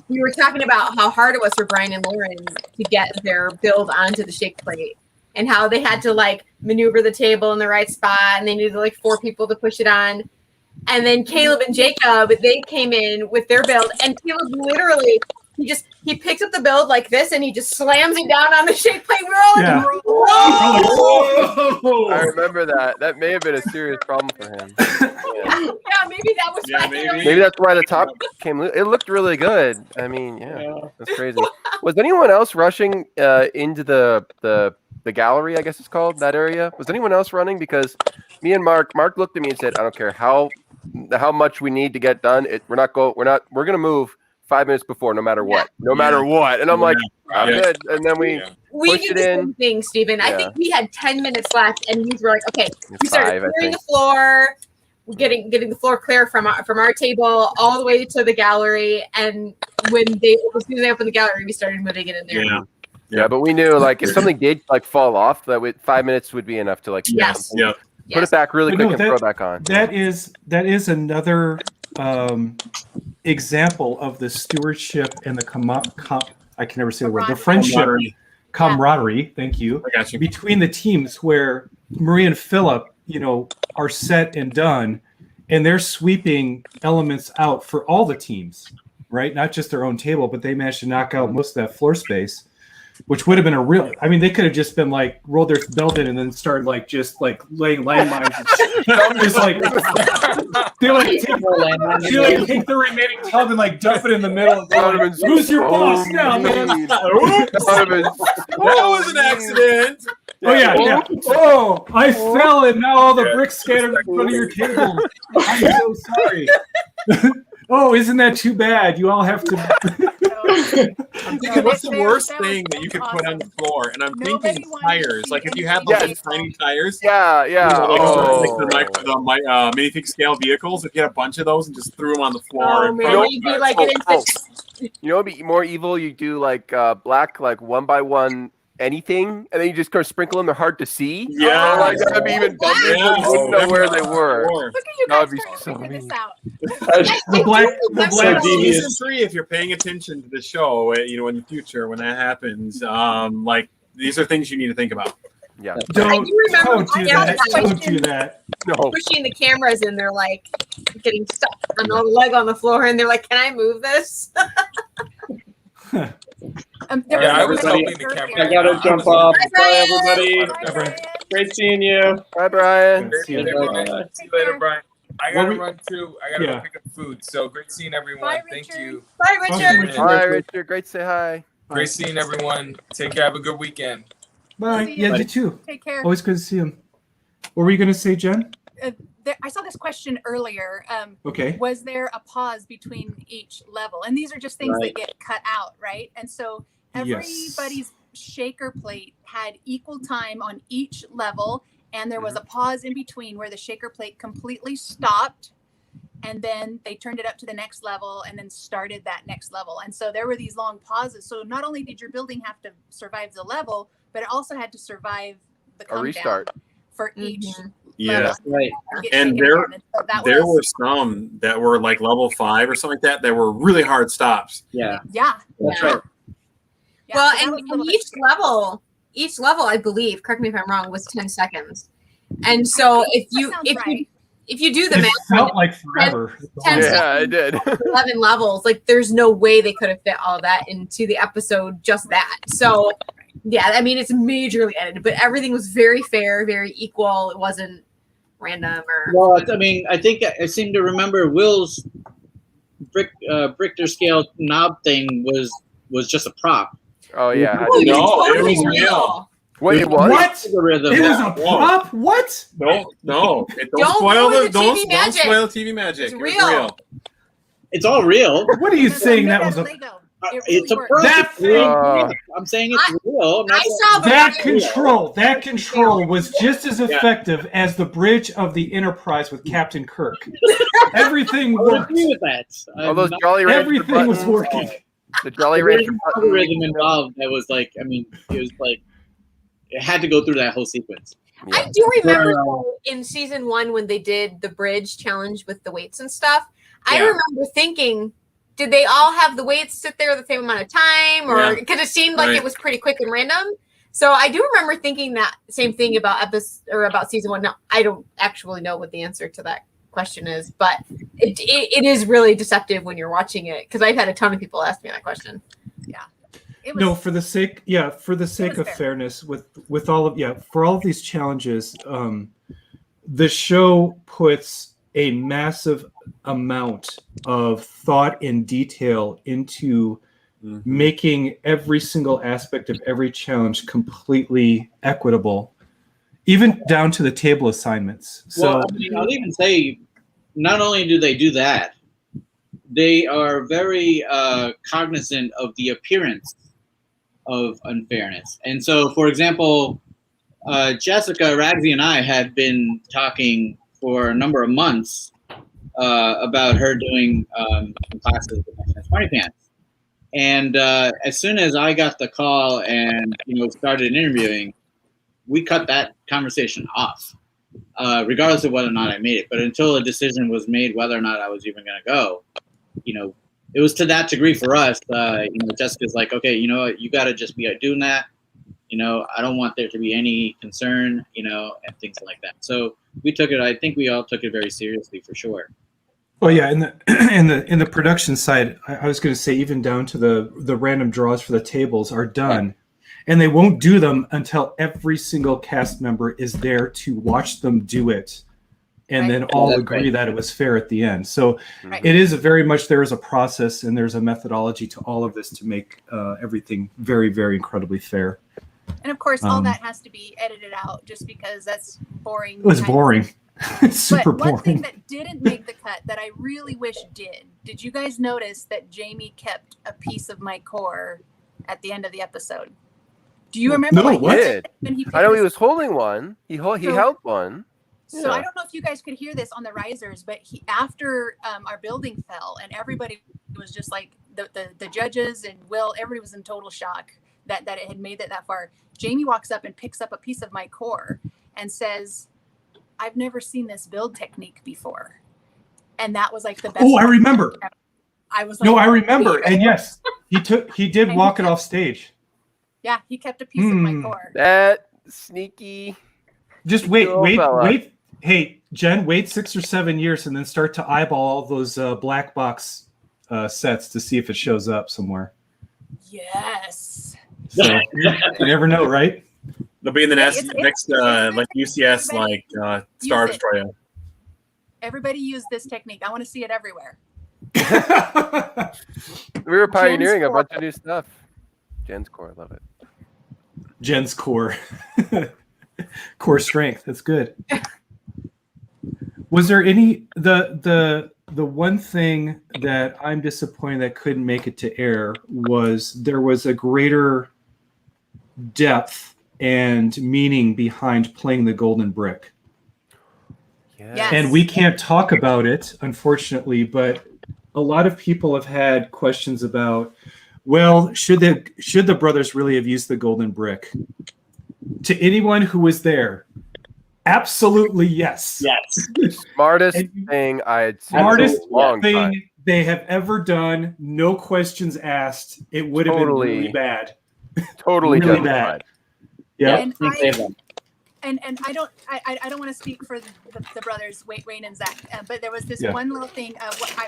we were talking about how hard it was for Brian and Lauren to get their build onto the shake plate, and how they had to like maneuver the table in the right spot, and they needed like 4 people to push it on. And then Caleb and Jacob, they came in with their build, and Caleb literally he picks up the build like this, and he just slams it down on the shake plate. We're all Yeah. like, "Whoa!" I remember that. That may have been a serious problem for him. Yeah, maybe that was Yeah, why. Maybe that's why the top came. It looked really good. I mean, yeah, that's crazy. Was anyone else rushing into the gallery? I guess it's called that area. Was anyone else running? Because me and Mark looked at me and said, "I don't care how much we need to get done. We're gonna move 5 minutes before, no matter what, And I'm like, I'm good. And then we We pushed did it the in. same thing, Stephen. I Yeah. think we had 10 minutes left, and we were like, okay, we started 5, I clearing think. the floor, getting the floor clear from our table all the way to the gallery. And as soon as they opened the gallery, we started moving it in there. Yeah, but we knew like if something did like fall off, that 5 minutes would be enough to like Yes. put it back really But quick no, and throw it back on. That is another example of the stewardship and the I can never say the word. The friendship, camaraderie. Thank you. I got you. Between the teams, where Marie and Philip, are set and done, and they're sweeping elements out for all the teams, right? Not just their own table, but they managed to knock out most of that floor space, which would have been a real. I mean, they could have just been like rolled their belt in and then started like just like laying landmines. Just like they take the remaining tub and like dump it in the middle. And go, like, who's your boss now, man? That was an accident. Oh yeah. Oh, I fell and now all the bricks scattered in front of your table. I'm so sorry. Oh, isn't that too bad? You all have to. I'm thinking, what's the worst thing that you could put on the floor? And I'm thinking tires. Like if you have those tiny tires. Yeah. Like the minifig scale vehicles. If you had a bunch of those and just threw them on the floor. Maybe you'd be like You know, it'd be more evil. You do like black, like 1 by 1 anything, and then you just kind of sprinkle them. They're hard to see. Yeah, like that'd be even dumber. Yeah. You wouldn't know where they were. Look at you That guys would be trying to so figure mean. this out. The black season 3, if you're paying attention to the show, in the future when that happens, like these are things you need to think about. Yeah. Don't do that. Don't do that. No. Pushing the cameras in, they're like getting stuck on the leg on the floor, and they're like, "Can I move this?" I was helping the camera. I gotta jump off. Bye, Bye, Brian. everybody. Great seeing you. Bye, Brian. See you later, Brian. I gotta run too. I gotta Yeah. go pick up food. So great seeing everyone. Bye, Thank Richard. you. Bye, Richard. Hi, Richard. Great to say hi. Great seeing everyone. Take care. Have a good weekend. Bye. See you. Yeah, you too. Take care. Always good to see him. What were you going to say, Jen? I saw this question earlier. Okay. Was there a pause between each level? And these are just things Right. that get cut out, right? And so everybody's shaker plate had equal time on each level, and there was a pause in between where the shaker plate completely stopped, and then they turned it up to the next level and then started that next level. And so there were these long pauses. So not only did your building have to survive the level, but it also had to survive the A come restart. down for each Yeah. level. Right. Get And shaken there- again. And so that There were was, some that were like level 5 or something like that were really hard stops. Yeah. yeah. That's Yeah. right. Yeah, Well, so that and, was a and little bit each level, I believe, correct me if I'm wrong, was 10 seconds. And so if you sounds right. if you do the It math, felt like forever. 10 Yeah, I did. 11 levels, like there's no way they could have fit all that into the episode, just that. So yeah, I mean, it's majorly edited, but everything was very fair, very equal. It wasn't random or Well, I mean, I think I seem to remember Will's Richter scale knob thing was just a prop. Oh yeah. Oh, it's No, it totally was real. Wait, it was? What? Algorithm. It was a Whoa. prop? What? No. Don't Don't spoil ruin the the don't, TV don't magic. spoil TV magic. It's It was real. It's all real. What are you It was saying made that out was of a Lego. Uh, It it's a really prop. That It's real. thing- I'm saying it's real. I'm not I saying saw it's the that video. control? That control was just as effective as the bridge of the Enterprise with Captain Kirk. Everything I would worked. agree with that. All those Jolly Rancher Everything was buttons. working. The Jolly There was Rancher an buttons. algorithm involved that was like, I mean, it was like, it had to go through that whole sequence. Yeah. I do remember Yeah. though, in season 1 when they did the bridge challenge with the weights and stuff. I Yeah. remember thinking, did they all have the weights sit there the same amount of time, or Yeah. because it seemed like Right. it was pretty quick and random? So I do remember thinking that same thing about about season 1. Now I don't actually know what the answer to that question is, but it is really deceptive when you're watching it, because I've had a ton of people ask me that question. It was, No, for the sake was of fair. fairness, for all of these challenges, the show puts a massive amount of thought and detail into making every single aspect of every challenge completely equitable, even down to the table assignments. So Well, I mean, I'll even say, not only do they do that, they are very cognizant of the appearance of unfairness. And so, for example, Jessica, Ragsy, and I had been talking for a number of months about her doing classes with Smarty Pants. And as soon as I got the call and started interviewing, we cut that conversation off, regardless of whether or not I made it. But until a decision was made whether or not I was even going to go, it was to that degree for us. Jessica's like, okay, you know what, you got to just be doing that. I don't want there to be any concern, and things like that. So we took it. I think we all took it very seriously, for sure. well, yeah, in the production side, I was going to say even down to the random draws for the tables are done, and they won't do them until every single cast member is there to watch them do it, and then all That's agree right. that it was fair at the end. So Right. it is there is a process and there's a methodology to all of this to make everything very, very incredibly fair. and of course, all um, that has to be edited out just because that's boring. It was kind of boring. It's super but one thing boring. that didn't make the cut that I really wish did you guys notice that Jamie kept a piece of my core at the end of the episode? Do you remember No, what what? he Did. did when he I know picked he his- was holding one. He So- held one. So Yeah. I don't know if you guys could hear this on the risers, but after our building fell and everybody was just like the judges and Will, everybody was in total shock that it had made it that far. Jamie walks up and picks up a piece of my core and says, "I've never seen this build technique before," and that was like the best. Oh, I remember. I was like, No, I remember. And yes, he did And walk he it off stage. yeah, he kept a piece of my Hmm. core. That sneaky. Just wait, Little fella. wait. Hey, Jen, wait 6 or 7 years and then start to eyeball all those black box sets to see if it shows up somewhere. Yes. So you never know, right? They'll be in the next It's like UCS everybody Star use it. Destroyer. Everybody use this technique. I want to see it everywhere. We were pioneering a core. bunch of new stuff. Jen's core, I love it. Jen's core. Core strength. That's good. Was there any the one thing that I'm disappointed that couldn't make it to air was there was a greater depth and meaning behind playing the golden brick. Yes. And we can't talk about it, unfortunately, but a lot of people have had questions about, well, should the brothers really have used the golden brick? To anyone who was there, absolutely yes. Yes. Smartest thing I had seen Smartest in a long thing time. they have ever done. No questions asked. It would have Totally. been really bad. Totally Really justified. bad. Yeah. And Think they have them. and I don't want to speak for the brothers Wayne and Zach, but there was this Yeah. one little thing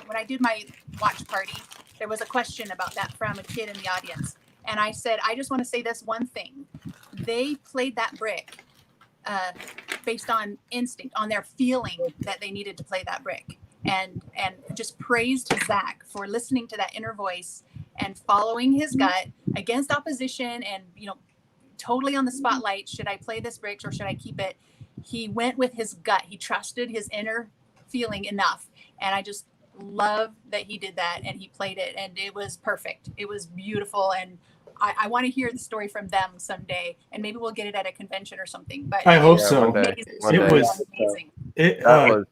when I did my watch party, there was a question about that from a kid in the audience, and I said, I just want to say this one thing: they played that brick based on instinct, on their feeling that they needed to play that brick, and just praised Zach for listening to that inner voice and following his gut against opposition, and totally on the spotlight. Should I play this brick or should I keep it? He went with his gut. He trusted his inner feeling enough. And I just love that he did that and he played it and it was perfect. It was beautiful. And I want to hear the story from them someday. And maybe we'll get it at a convention or something. But I hope Yeah, so. one day. One It day. was amazing. it. That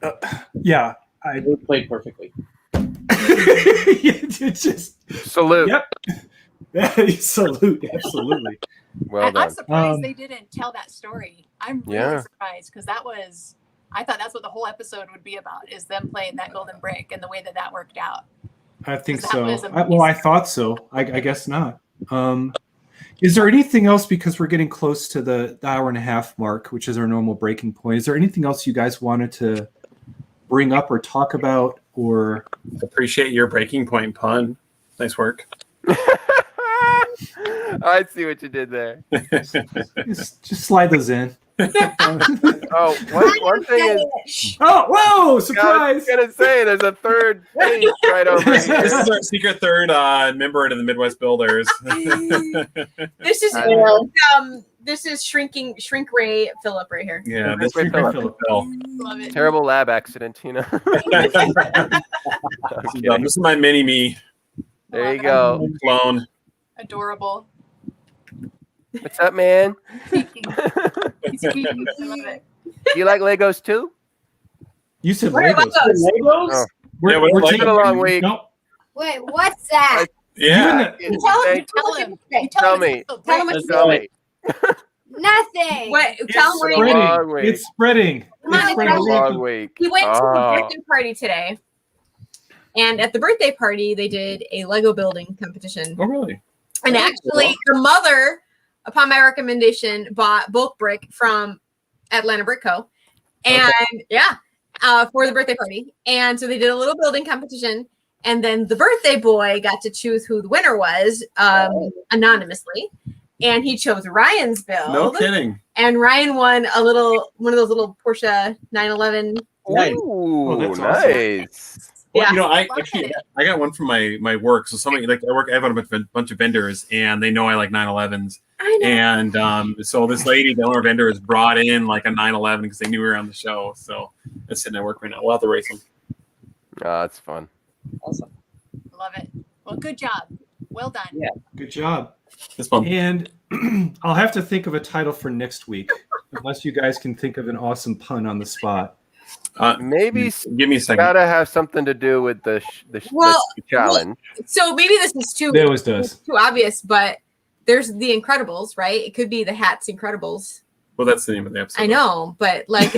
was Yeah. It played perfectly. It just salute. Yep. Salute. Absolutely. Well I'm done. surprised they didn't tell that story. I'm really Yeah. surprised because I thought that's what the whole episode would be about, is them playing that golden brick and the way that worked out. I think That so. was Well, I thought so. I guess not. Is there anything else, because we're getting close to the hour and a half mark, which is our normal breaking point? Is there anything else you guys wanted to bring up or talk about? Or Appreciate your breaking point pun. Nice work. I see what you did there. just slide those in. Oh, one thing is, Oh, whoa! I was Surprise! gonna say there's a third page right over This here. is our secret third member to the Midwest Builders. This is I this is Shrink Ray Phillip right here. Yeah, this Wait, is Philip. Phil. Love it. Terrible lab accident, Tina. This is my mini me There you go. clone. Adorable. What's up, man? Peeking. He's peeking. I love it. Do you like Legos too? You said What are Legos. Legos? Oh. We're, Yeah, we're Legos. taking a long week. No, Wait, what's that? Yeah. you and Tell him. Tell him. Tell me. Tell him what you Tell did. me. Nothing. What? It's Tell him where you spreading. went. Long week. It's spreading. Come on, It's It's spreading. a long week. He went to a Oh. birthday party today, and at the birthday party, they did a Lego building competition. Oh, really? And actually, the mother, upon my recommendation, bought bulk brick from Atlanta Brick Co. And for the birthday party. And so they did a little building competition. And then the birthday boy got to choose who the winner was anonymously. And he chose Ryan's build. No kidding. And Ryan won one of those little Porsche 911. Nice. Ooh, that's awesome. nice. Well, Yeah. you know, I Love actually it. I got one from my work. So somebody like I have a bunch of vendors, and they know I like 911s. I know. And so this lady, the owner vendor, has brought in like a 911 because they knew we were on the show. So it's sitting at work right now. We'll have to race them. Oh, that's fun. Awesome. Love it. Well, good job. Well done. Yeah. Good job. This fun. And I'll have to think of a title for next week, unless you guys can think of an awesome pun on the spot. Maybe Give me a second. gotta have something to do with the Well, challenge. So maybe this is too It always does. too obvious, but there's the Incredibles, right? It could be the Hats Incredibles. Well, that's the name of the episode. I know, but like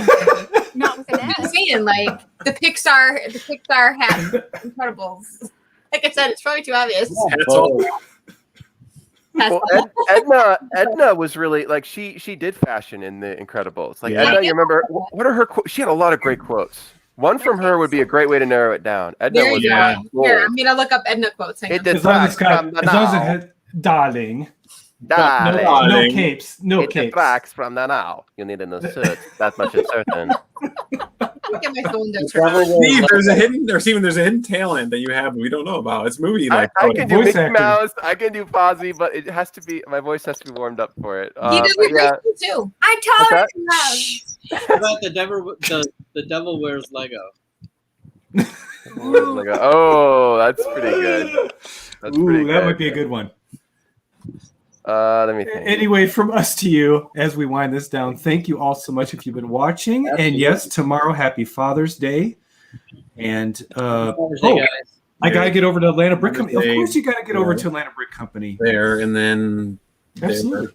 Not with an I'm S. saying, like the Pixar Hats Incredibles. Like I said, it's probably too obvious. Hats off. Hats Well, Edna was really like she did fashion in the Incredibles. Like Yeah. Edna, you remember what are her? She had a lot of great quotes. One from her would be a great way to narrow it down. Edna There was you Yeah. go. Here, I'm gonna look up Edna quotes. Hang It on. did As long as it's got, from the as long as it now. had darling. No, Darling. no Darling. capes. No It capes. detracts from the now. You need an assert. That much is certain. Look at my phone. The Devil Wears Steve, there's a Lego. hidden, or Steven, there's a hidden talent that you have that we don't know about. It's movie I like can do voice Mickey acting. Mouse. I can do Fozzie, but it has to be my voice has to be warmed up for it. He does But a great yeah, thing too. I What's told that? him no. How about the Devil Wears Lego? Oh, that's pretty good. That's Ooh, pretty that good. might be a good one. Let me think. Anyway, from us to you, as we wind this down, thank you all so much if you've been watching. And yes, tomorrow, happy Father's Day. And Father's Day, guys. I got to get over to Atlanta Brick Company. Of Day. course, you got to get over to Atlanta Brick Company. there, and then Absolutely.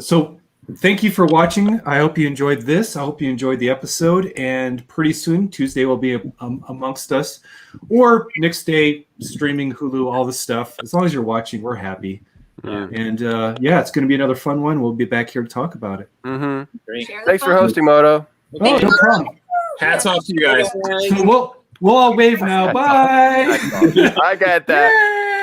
So thank you for watching. I hope you enjoyed this. I hope you enjoyed the episode. And pretty soon, Tuesday will be amongst us. Or next day, streaming Hulu, all the stuff. As long as you're watching, we're happy. And yeah, it's going to be another fun one. We'll be back here to talk about it. Mm-hmm. Great. Thanks for hosting, Moto. Oh, no problem. hats off to you guys. So we'll all wave now. Bye. I got that.